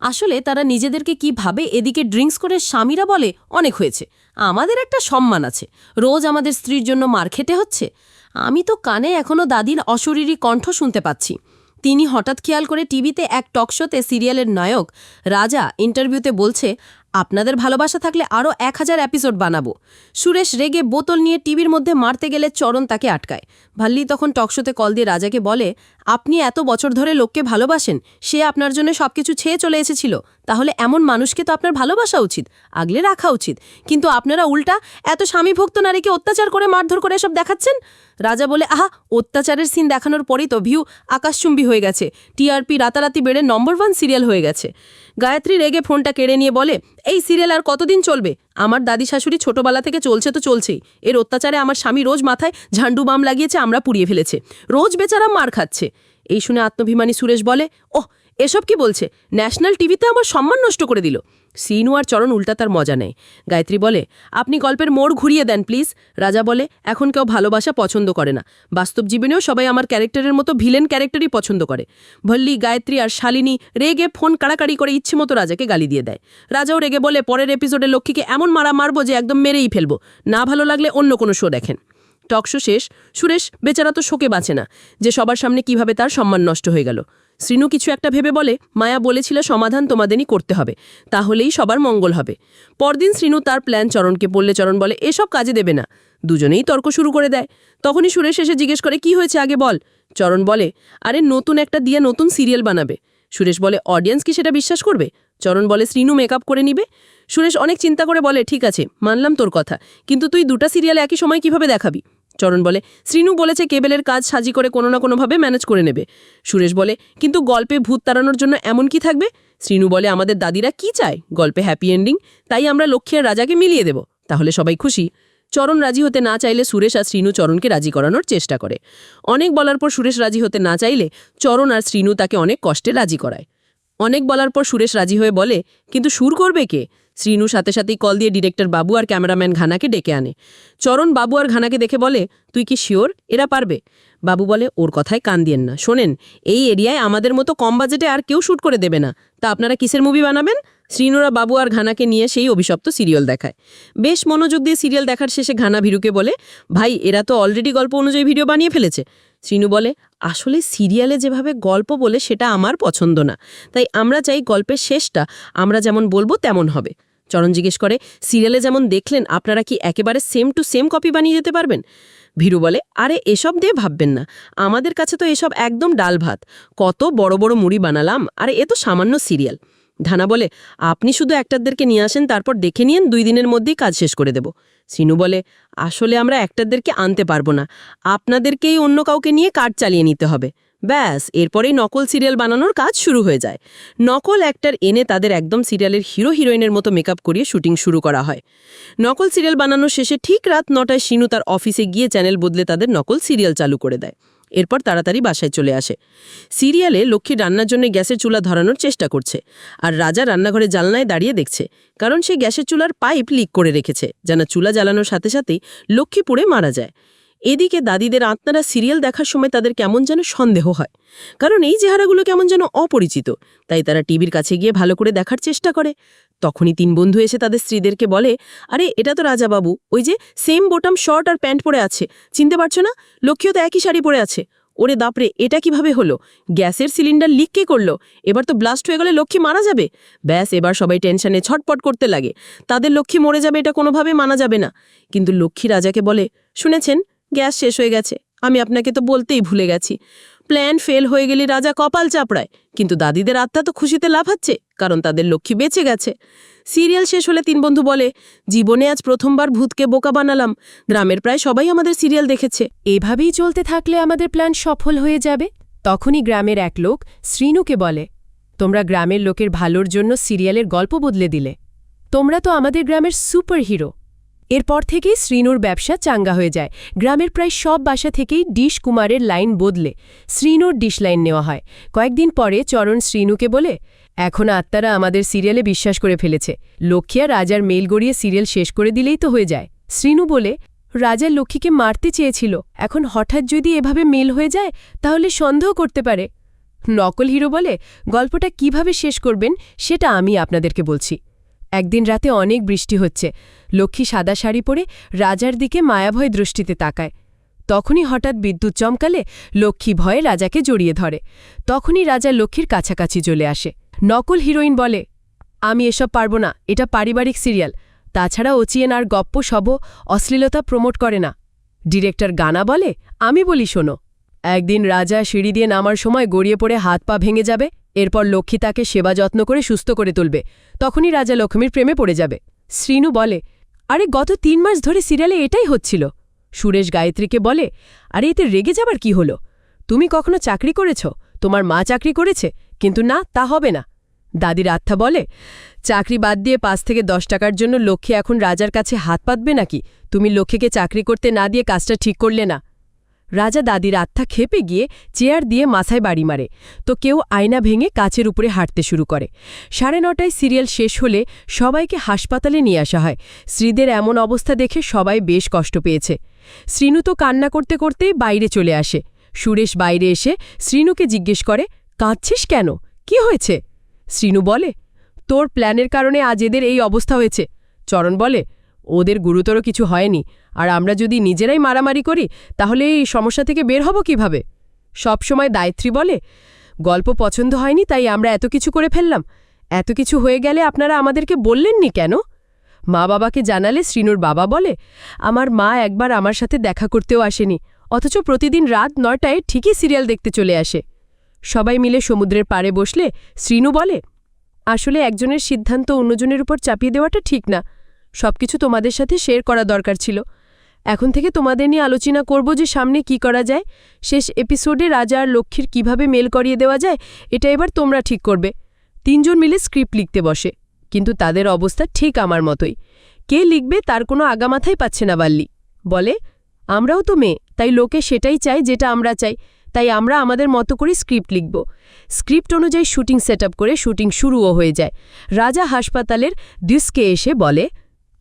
আসলে তারা নিজেদেরকে কি ভাবে? এদিকে ড্রিঙ্কস করে স্বামীরা বলে, অনেক হয়েছে, আমাদের একটা সম্মান আছে, রোজ আমাদের স্ত্রীর জন্য মার খেতে হচ্ছে। আমি তো কানে এখনও দাদির অশরীরী কণ্ঠ শুনতে পাচ্ছি। তিনি হঠাৎ খেয়াল করে টিভিতে এক টকশোতে সিরিয়ালের নায়ক রাজা ইন্টারভিউতে বলছে, আপনাদের ভালোবাসা থাকলে আরও 1000 এপিসোড বানাবো। সুরেশ রেগে বোতল নিয়ে টিভির মধ্যে মারতে গেলে চরণ তাকে আটকায়। ভাল্লি তখন টকশোতে কল দিয়ে রাজাকে বলে, আপনি এত বছর ধরে লোককে ভালোবাসেন, সে আপনার জন্য সবকিছু ছেয়ে চলে এসেছিল, তাহলে এমন মানুষকে তো আপনার ভালোবাসা উচিত, আগলে রাখা উচিত, কিন্তু আপনারা উল্টা এত স্বামীভক্ত নারীকে অত্যাচার করে মারধর করে এসব দেখাচ্ছেন। রাজা বলে, আহা, অত্যাচারের সিন দেখানোর পরই তো ভিউ আকাশচুম্বী হয়ে গেছে, টিআরপি রাতারাতি বেড়ে নম্বর 1 সিরিয়াল হয়ে গেছে। গায়ত্রী রেগে ফোনটা কেড়ে নিয়ে বলে, এই সিরিয়াল আর কতদিন চলবে? আমার দাদি শাশুড়ি ছোটবেলা থেকে চলছে তো চলছেই, এর অত্যাচারে আমার স্বামী রোজ মাথায় ঝান্ডু বাম লাগিয়েছে, আমরা পুড়িয়ে ফেলেছে, রোজ বেচারা মার খাচ্ছে। এই শুনে আত্মভিমানী সুরেশ বলে, ওহ, এসব কি বলছে? ন্যাশনাল টিভিতে আমার সম্মান নষ্ট করে দিল। শ্রীনু আর চরণ উল্টা তার মজা নেয়। গায়ত্রী বলে, আপনি গল্পের মোড় ঘুরিয়ে দেন প্লিজ। রাজা বলে, এখন কেউ ভালোবাসা পছন্দ করে না, বাস্তব জীবনেও সবাই আমার ক্যারেক্টারের মতো ভিলেন ক্যারেক্টারই পছন্দ করে। ভল্লি, গায়ত্রী আর শালিনী রেগে ফোন কাড়াকাড়ি করে ইচ্ছে মতো রাজাকে গালি দিয়ে দেয়। রাজাও রেগে বলে, পরের এপিসোডে লক্ষ্মীকে এমন মারা মারবো যে একদম মেরেই ফেলবো, না ভালো লাগলে অন্য কোনো শো দেখেন। টকশো শেষ। সুরেশ বেচারা তো শোকে বাঁচে না যে সবার সামনে কিভাবে তার সম্মান নষ্ট হয়ে গেল। শ্রীনু কিছু একটা ভেবে বলে, মায়া বলেছিল সমাধান তোমাদেরই করতে হবে, তাহলেই সবার মঙ্গল হবে। পরদিন শ্রীনু তার প্ল্যান চরণকে বললে চরণ বলে, এসব কাজে দেবে না। দুজনেই তর্ক শুরু করে দেয়। তখনই সুরেশ এসে জিজ্ঞেস করে, কি হয়েছে আগে বল। চরণ বলে, আরে নতুন একটা দিয়ে নতুন সিরিয়াল বানাবে। সুরেশ বলে, অডিয়েন্স কি সেটা বিশ্বাস করবে? চরণ বলে, শ্রীনু মেকআপ করে নিবে। সুরেশ অনেক চিন্তা করে বলে, ঠিক আছে, মানলাম তোর কথা, কিন্তু তুই দুটা সিরিয়াল একই সময় কিভাবে দেখাবি? চরণ বলে, শ্রীনু বলেছে কেবেলের কাজ সাজি করে কোনো না কোনোভাবে ম্যানেজ করে নেবে। সুরেশ বলে, কিন্তু গল্পে ভূত তাড়ানোর জন্য এমন কি থাকবে? শ্রীনু বলে, আমাদের দাদিরা কি চায়? গল্পে হ্যাপি এন্ডিং, তাই আমরা লক্ষ্মী আর রাজাকে মিলিয়ে দেব, তাহলে সবাই খুশি। চরণ রাজি হতে না চাইলে সুরেশ আর শ্রীনু চরণকে রাজি করানোর চেষ্টা করে। অনেক বলার পর সুরেশ রাজি হতে না চাইলে চরণ আর শ্রীনু তাকে অনেক কষ্টে রাজি করায়। অনেক বলার পর সুরেশ রাজি হয়ে বলে, কিন্তু সুর করবে কে? শ্রীনু সাথে সাথেই কল দিয়ে ডিরেক্টর বাবু আর ক্যামেরাম্যান ঘানাকে ডেকে আনে। চরণ বাবু আর ঘানাকে দেখে বলে, তুই কি শিওর এরা পারবে? বাবু বলে, ওর কথায় কান দিয়েন না, শোনেন, এই এরিয়ায় আমাদের মতো কম বাজেটে আর কেউ শ্যুট করে দেবে না, তা আপনারা কিসের মুভি বানাবেন? শ্রীনুরা বাবু আর ঘানাকে নিয়ে সেই অভিশপ্ত সিরিয়াল দেখায়। বেশ মনোযোগ দিয়ে সিরিয়াল দেখার শেষে ঘানা ভীরুকে বলে, ভাই এরা তো অলরেডি গল্প অনুযায়ী ভিডিও বানিয়ে ফেলেছে। শ্রীনু বলে, আসলে সিরিয়ালে যেভাবে গল্প বলে সেটা আমার পছন্দ না, তাই আমরা চাই গল্পের শেষটা আমরা যেমন বলবো তেমন হবে। চরণ জিজ্ঞেস করে, সিরিয়ালে যেমন দেখলেন আপনারা কি একেবারে সেম টু সেম কপি বানিয়ে দিতে পারবেন? ভীরু বলে, আরে এসব দিয়ে ভাববেন না, আমাদের কাছে তো এসব একদম ডাল ভাত, কত বড় বড় মুড়ি বানালাম, আরে এ তো সামান্য সিরিয়াল। ধানা বলে, আপনি শুধু অ্যাক্টরদেরকে নিয়ে আসেন, তারপর দেখে নিয়েন, 2 দিনের মধ্যেই কাজ শেষ করে দেব। সিনু বলে, আসলে আমরা অ্যাক্টরদেরকে আনতে পারবো না, আপনাদেরকেই অন্য কাউকে নিয়ে কাজ চালিয়ে নিতে হবে। ব্যাস, এরপরেই নকল সিরিয়াল বানানোর কাজ শুরু হয়ে যায়। নকল অ্যাক্টর এনে তাদের একদম সিরিয়ালের হিরো হিরোইনের মতো মেকআপ করিয়ে শুটিং শুরু করা হয়। নকল সিরিয়াল বানানোর শেষে ঠিক রাত 9টায় সিনু তার অফিসে গিয়ে চ্যানেল বদলে তাদের নকল সিরিয়াল চালু করে দেয়। এরপর তাড়াতাড়ি বাসায় চলে আসে। সিরিয়ালে লক্ষ্মী রান্নার জন্য গ্যাসের চুলা ধরানোর চেষ্টা করছে, আর রাজা রান্নাঘরে জানলায় দাঁড়িয়ে দেখছে, কারণ সে গ্যাসের চুলার পাইপ লিক করে রেখেছে, যেন চুলা জ্বালানোর সাথে সাথেই লক্ষ্মী পুড়ে মারা যায়। এদিকে দাদিদের আত্মারা সিরিয়াল দেখার সময় তাদের কেমন যেন সন্দেহ হয়, কারণ এই চেহারাগুলো কেমন যেন অপরিচিত, তাই তারা টিভির কাছে গিয়ে ভালো করে দেখার চেষ্টা করে। তখনই 3 বন্ধু এসে তাদের স্ত্রীদেরকে বলে, আরে এটা তো রাজাবাবু, ওই যে সেম বোটাম শর্ট আর প্যান্ট পরে আছে, চিনতে পারছো না? লক্ষ্মীও তো একই শাড়ি পরে আছে। ওরে দাপরে, এটা কিভাবে হলো? গ্যাসের সিলিন্ডার লিক কে করলো? এবার তো ব্লাস্ট হয়ে গেলে লক্ষ্মী মারা যাবে। ব্যাস, এবার সবাই টেনশনে ছটপট করতে লাগে, তাদের লক্ষ্মী মরে যাবে এটা কোনোভাবে মানা যাবে না। কিন্তু লক্ষ্মী রাজাকে বলে, শুনেছেন, গ্যাস শেষ হয়ে গেছে, আমি আপনাকে তো বলতেই ভুলে গেছি। প্ল্যান ফেল হয়ে গেলে রাজা কপাল চাপড়ায়, কিন্তু দাদিদের আত্মা তো খুশিতে লাফাচ্ছে, কারণ তাদের লক্ষ্মী বেঁচে গেছে। সিরিয়াল শেষ হলে 3 বন্ধু বলে, জীবনে আজ প্রথমবার ভূতকে বোকা বানালাম, গ্রামের প্রায় সবাই আমাদের সিরিয়াল দেখেছে।
এভাবেই চলতে থাকলে আমাদের প্ল্যান সফল হয়ে যাবে। তখনই গ্রামের এক লোক শ্রীনুকে বলে, তোমরা গ্রামের লোকের ভালোর জন্য সিরিয়ালের গল্প বদলে দিলে, তোমরা তো আমাদের গ্রামের সুপার হিরো। এরপর থেকেই শ্রীনুর ব্যবসা চাঙ্গা হয়ে যায়। গ্রামের প্রায় সব বাসা থেকেই ডিশ কুমারের লাইন বদলে শ্রীনুর ডিশ লাইন নেওয়া হয়। কয়েকদিন পরে চরণ শ্রীনুকে বলে, এখন আত্মারা আমাদের সিরিয়ালে বিশ্বাস করে ফেলেছে, লক্ষ্মী আর রাজার মেল গড়িয়ে সিরিয়াল শেষ করে দিলেই তো হয়ে যায়। শ্রীনু বলে, রাজা লক্ষ্মীকে মারতে চেয়েছিল, এখন হঠাৎ যদি এভাবে মেল হয়ে যায় তাহলে সন্দেহ করতে পারে। নকল হিরো বলে, গল্পটা কিভাবে শেষ করবেন সেটা আমি আপনাদেরকে বলছি। একদিন রাতে অনেক বৃষ্টি হচ্ছে, লক্ষ্মী সাদা শাড়ি পরে রাজার দিকে মায়াভয় দৃষ্টিতে তাকায়। তখনই হঠাৎ বিদ্যুৎ চমকালে লক্ষ্মী ভয়ে রাজাকে জড়িয়ে ধরে। তখনই রাজা লক্ষ্মীর কাছাকাছি চলে আসে। নকল হিরোইন বলে, আমি এসব পারব না, এটা পারিবারিক সিরিয়াল, তাছাড়া ওচিয়েন আর গপ্প সব অশ্লীলতা প্রমোট করে না। ডিরেক্টর গানা বলে, আমি বলি শোনো, একদিন রাজা সিঁড়ি দিয়ে নামার সময় গড়িয়ে পড়ে হাত পা ভেঙে যাবে, এরপর লক্ষ্মী তাকে সেবা যত্ন করে সুস্থ করে তুলবে, তখনই রাজা লক্ষ্মীর প্রেমে পড়ে যাবে। শ্রীনু বলে, আরে গত 3 মাস ধরে সিরিয়ালে এটাই হচ্ছিল। সুরেশ গায়ত্রীকে বলে, আরে এতে রেগে যাবার কি হলো? তুমি কখনো চাকরি করেছ? তোমার মা চাকরি করেছে, কিন্তু না, তা হবে না। দাদির আত্মা বলে, চাকরি বাদ দিয়ে 5 থেকে 10 টাকার জন্য লক্ষ্মী এখন রাজার কাছে হাত পাতবে নাকি? তুমি লক্ষ্মীকে চাকরি করতে না দিয়ে কাজটা ঠিক করলে না।
রাজা দাদির আত্মা খেপে গিয়ে চেয়ার দিয়ে মাথায় বাড়ি মারে, তো কেউ আয়না ভেঙে কাচের উপরে হাঁটতে শুরু করে। 9:30টায় সিরিয়াল শেষ হলে সবাইকে হাসপাতালে নিয়ে আসা হয়। শ্রীদের এমন অবস্থা দেখে সবাই বেশ কষ্ট পেয়েছে। শ্রীনু তো কান্না করতে করতেই বাইরে চলে আসে। সুরেশ বাইরে এসে শ্রীনুকে জিজ্ঞেস করে, কাঁদছিস কেন, কি হয়েছে? শ্রীনু বলে, তোর প্ল্যানের কারণে আজ এদের এই অবস্থা হয়েছে। চরণ বলে, ওদের গুরুতর কিছু হয়নি, আর আমরা যদি নিজেরাই মারামারি করি তাহলে এই সমস্যা থেকে বের হব কিভাবে? সবসময় দায়িত্রী বলে, গল্প পছন্দ হয়নি তাই আমরা এত কিছু করে ফেললাম। এত কিছু হয়ে গেলে আপনারা আমাদেরকে বললেননি কেন? মা বাবাকে জানালে শ্রীনুর বাবা বলে, আমার মা একবার আমার সাথে দেখা করতেও আসেনি, অথচ প্রতিদিন রাত 9টায় ঠিকই সিরিয়াল দেখতে চলে আসে। সবাই মিলে সমুদ্রের পাড়ে বসলে শ্রীনু বলে, আসলে একজনের সিদ্ধান্ত অন্যজনের উপর চাপিয়ে দেওয়াটা ঠিক না। সবকিছু তোমাদের সাথে শেয়ার করা দরকার ছিল। এখন থেকে তোমাদের নিয়ে আলোচনা করব যে সামনে কি করা যায়। শেষ এপিসোডে রাজা আর লক্ষ্মীর কিভাবে মেল করিয়ে দেওয়া যায় এটা এবার তোমরা ঠিক করবে। 3 জন মিলে স্ক্রিপ্ট লিখতে বসে, কিন্তু তাদের অবস্থা ঠিক আমার মতোই। কে লিখবে তার কোনো আগামাথাই পাচ্ছে না বাল্লি। বলে, আমরাও তো মেয়ে, তাই লোকে সেটাই চাই যেটা আমরা চাই, তাই আমরা আমাদের মতো করে স্ক্রিপ্ট লিখব। স্ক্রিপ্ট অনুযায়ী শুটিং সেট করে শুটিং শুরুও হয়ে যায়। রাজা হাসপাতালের ডিস্কে এসে বলে,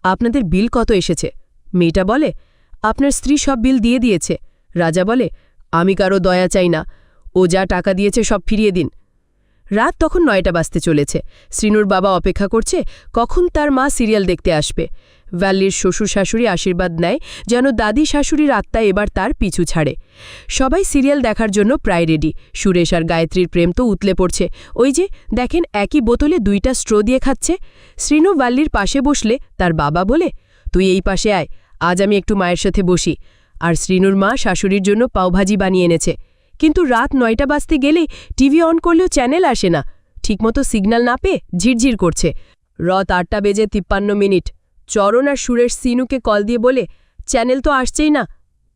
আপনাদের বিল কত এসেছে? মেয়েটা বলে, আপনার স্ত্রী সব বিল দিয়ে দিয়েছে। রাজা বলে, আমি কারো দয়া চাই না, ও যা টাকা দিয়েছে সব ফিরিয়ে দিন। রাত তখন 9টা বাজতে চলেছে। শ্রীনুর বাবা অপেক্ষা করছে কখন তার মা সিরিয়াল দেখতে আসবে। ভ্যালির শ্বশুর শাশুড়ি আশীর্বাদ নেয় যেন দাদি শাশুড়ির আত্মা এবার তার পিছু ছাড়ে। সবাই সিরিয়াল দেখার জন্য প্রায় রেডি। সুরেশ আর গায়ত্রীর প্রেম তো উতলে পড়ছে। ওই যে দেখেন, একই বোতলে 2টা স্ট্রো দিয়ে খাচ্ছে। শ্রীনু ভ্যালির পাশে বসলে তার বাবা বলে, তুই এই পাশে আয়, আজ আমি একটু মায়ের সাথে বসি। আর শ্রীনুর মা শাশুড়ির জন্য পাওভাজি বানিয়ে এনেছে। কিন্তু রাত 9টা বাজতে গেলেই টিভি অন করলেও চ্যানেল আসে না। ঠিকমতো সিগন্যাল না পেয়ে ঝিরঝির করছে। রাত 8:53। চরণ আর সুরেশ শ্রীনুকে কল দিয়ে বলে, চ্যানেল তো আসছেই না।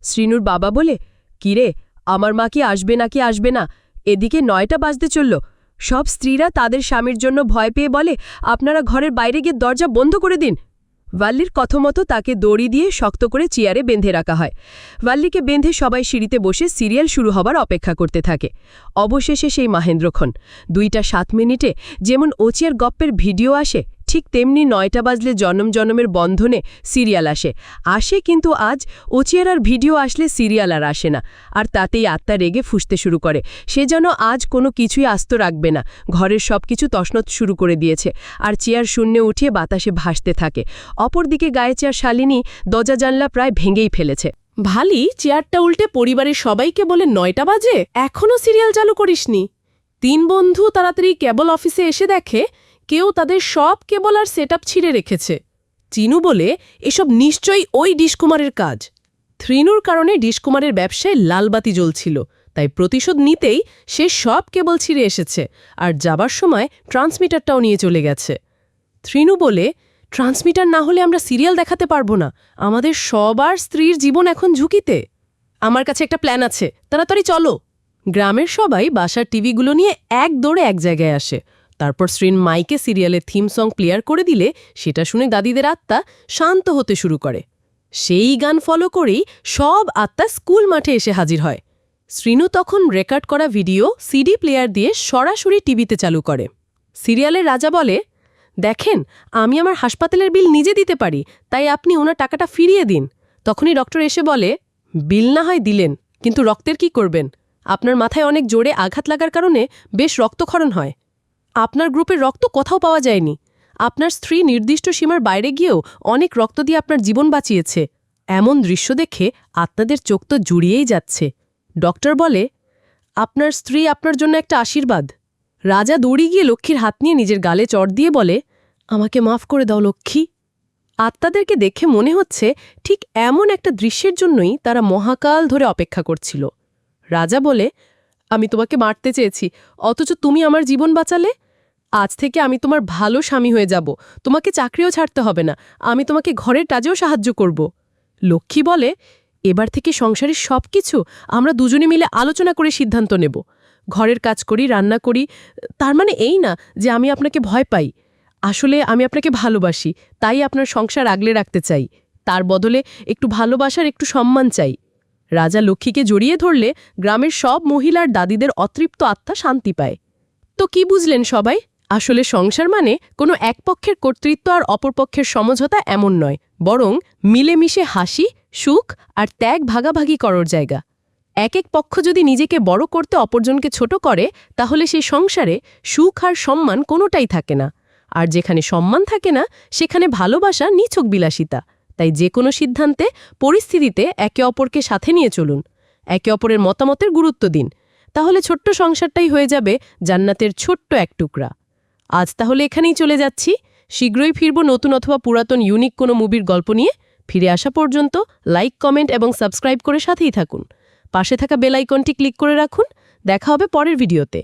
শ্রীনুর বাবা বলে, কিরে, আমার মা কি আসবে নাকি আসবে না? এদিকে 9টা বাজতে চলল। সব স্ত্রীরা তাদের স্বামীর জন্য ভয় পেয়ে বলে, আপনারা ঘরের বাইরে গিয়ে দরজা বন্ধ করে দিন। ভাল্লির কথমতো তাকে দড়ি দিয়ে শক্ত করে চেয়ারে বেঁধে রাখা হয়। ভাল্লিকে বেঁধে সবাই সিঁড়িতে বসে সিরিয়াল শুরু হবার অপেক্ষা করতে থাকে। অবশেষে সেই মহেন্দ্রক্ষণ 2:07 যেমন ওচিয়ার গপ্পের ভিডিও আসে, ঠিক তেমনি 9টা বাজলে জনম জনমের বন্ধনে সিরিয়াল আসে কিন্তু আজ ওচিয়ার আর ভিডিও আসলে সিরিয়াল আর আসে না। আর তাতেই আত্মা রেগে ফুঁসতে শুরু করে। সে যেন আজ কোনো কিছুই আস্ত রাখবে না। ঘরের সব কিছু তছনছ শুরু করে দিয়েছে, আর চেয়ার শূন্যে উঠিয়ে বাতাসে ভাসতে থাকে। অপরদিকে গায়ে চেয়ার শালিনী দরজা জানলা প্রায় ভেঙেই ফেলেছে।
ভালি চেয়ারটা উল্টে পরিবারের সবাইকে বলে, 9টা বাজে, এখনও সিরিয়াল চালু করিসনি? 3 বন্ধু তাড়াতাড়ি কেবল অফিসে এসে দেখে কেউ তাদের সব কেবল আর সেটআপ ছিঁড়ে রেখেছে। চিনু বলে, এসব নিশ্চয়ই ওই ডিশকুমারের কাজ। থ্রিনুর কারণে ডিশকুমারের ব্যবসায় লালবাতি জ্বলছিল, তাই প্রতিশোধ নিতেই সে সব কেবল ছিঁড়ে এসেছে, আর যাবার সময় ট্রান্সমিটারটাও নিয়ে চলে গেছে। থ্রিনু বলে, ট্রান্সমিটার না হলে আমরা সিরিয়াল দেখাতে পারবো না। আমাদের সবার স্ত্রীর জীবন এখন ঝুঁকিতে। আমার কাছে একটা প্ল্যান আছে, তাড়াতাড়ি চলো। গ্রামের সবাই বাসার টিভিগুলো নিয়ে এক দৌড়ে এক জায়গায় আসে। তারপর শ্রীন মাইকে সিরিয়ালের থিম সং প্লেয়ার করে দিলে সেটা শুনে দাদিদের আত্মা শান্ত হতে শুরু করে। সেই গান ফলো করেই সব আত্মা স্কুল মাঠে এসে হাজির হয়। শ্রীনু তখন রেকর্ড করা ভিডিও সিডি প্লেয়ার দিয়ে সরাসরি টিভিতে চালু করে। সিরিয়ালের রাজা বলে, দেখেন, আমি আমার হাসপাতালের বিল নিজে দিতে পারি, তাই আপনি ওনার টাকাটা ফিরিয়ে দিন। তখনই ডক্টর এসে বলে, বিল না হয় দিলেন, কিন্তু রক্তের কি করবেন? আপনার মাথায় অনেক জোরে আঘাত লাগার কারণে বেশ রক্তক্ষরণ হয়। আপনার গ্রুপের রক্ত কোথাও পাওয়া যায়নি। আপনার স্ত্রী নির্দিষ্ট সীমার বাইরে গিয়েও অনেক রক্ত দিয়ে আপনার জীবন বাঁচিয়েছে। এমন দৃশ্য দেখে আত্মাদের চোখ তো জুড়িয়েই যাচ্ছে। ডক্টর বলে, আপনার স্ত্রী আপনার জন্য একটা আশীর্বাদ। রাজা দৌড়ে গিয়ে লক্ষ্মীর হাত নিয়ে নিজের গালে চড় দিয়ে বলে, আমাকে মাফ করে দাও লক্ষ্মী। আত্মাদেরকে দেখে মনে হচ্ছে ঠিক এমন একটা দৃশ্যের জন্যই তারা মহাকাল ধরে অপেক্ষা করছিল। রাজা বলে, আমি তোমাকে মারতে চেয়েছি, অথচ তুমি আমার জীবন বাঁচালে। আজ থেকে আমি তোমার ভালো স্বামী হয়ে যাব, তোমাকে চাকরিও ছাড়তে হবে না, আমি তোমাকে ঘরের কাজেও সাহায্য করব। লক্ষ্মী বলে, এবার থেকে সংসারের সব কিছু আমরা দুজনে মিলে আলোচনা করে সিদ্ধান্ত নেব। ঘরের কাজ করি, রান্না করি, তার মানে এই না যে আমি আপনাকে ভয় পাই। আসলে আমি আপনাকে ভালোবাসি, তাই আপনার সংসার আগলে রাখতে চাই। তার বদলে একটু ভালোবাসার, একটু সম্মান চাই।
রাজা লক্ষ্মীকে জড়িয়ে ধরলে গ্রামের সব মহিলার দাদিদের অতৃপ্ত আত্মা শান্তি পায়। তো কি বুঝলেন সবাই? আসলে সংসার মানে কোনো এক পক্ষের কর্তৃত্ব আর অপর পক্ষের সমঝোতা এমন নয়, বরং মিলেমিশে হাসি, সুখ আর ত্যাগ ভাগাভাগি করার জায়গা। এক এক পক্ষ যদি নিজেকে বড় করতে অপরজনকে ছোট করে, তাহলে সেই সংসারে সুখ আর সম্মান কোনোটাই থাকে না। আর যেখানে সম্মান থাকে না, সেখানে ভালোবাসা নিছক বিলাসিতা। তাই যে কোনো সিদ্ধান্তে, পরিস্থিতিতে একে অপরকে সাথে নিয়ে চলুন, একে অপরের মতামতের গুরুত্ব দিন। তাহলে ছোট্ট সংসারটাই হয়ে যাবে জান্নাতের ছোট্ট এক টুকরা। আজ তাহলে এখানেই চলে যাচ্ছি। শীঘ্রই ফিরব নতুন অথবা পুরাতন ইউনিক কোনো মুভির গল্প নিয়ে। ফিরে আসা পর্যন্ত লাইক, কমেন্ট এবং সাবস্ক্রাইব করে সাথেই থাকুন। পাশে থাকা বেল আইকনটি ক্লিক করে রাখুন। দেখা হবে পরের ভিডিওতে।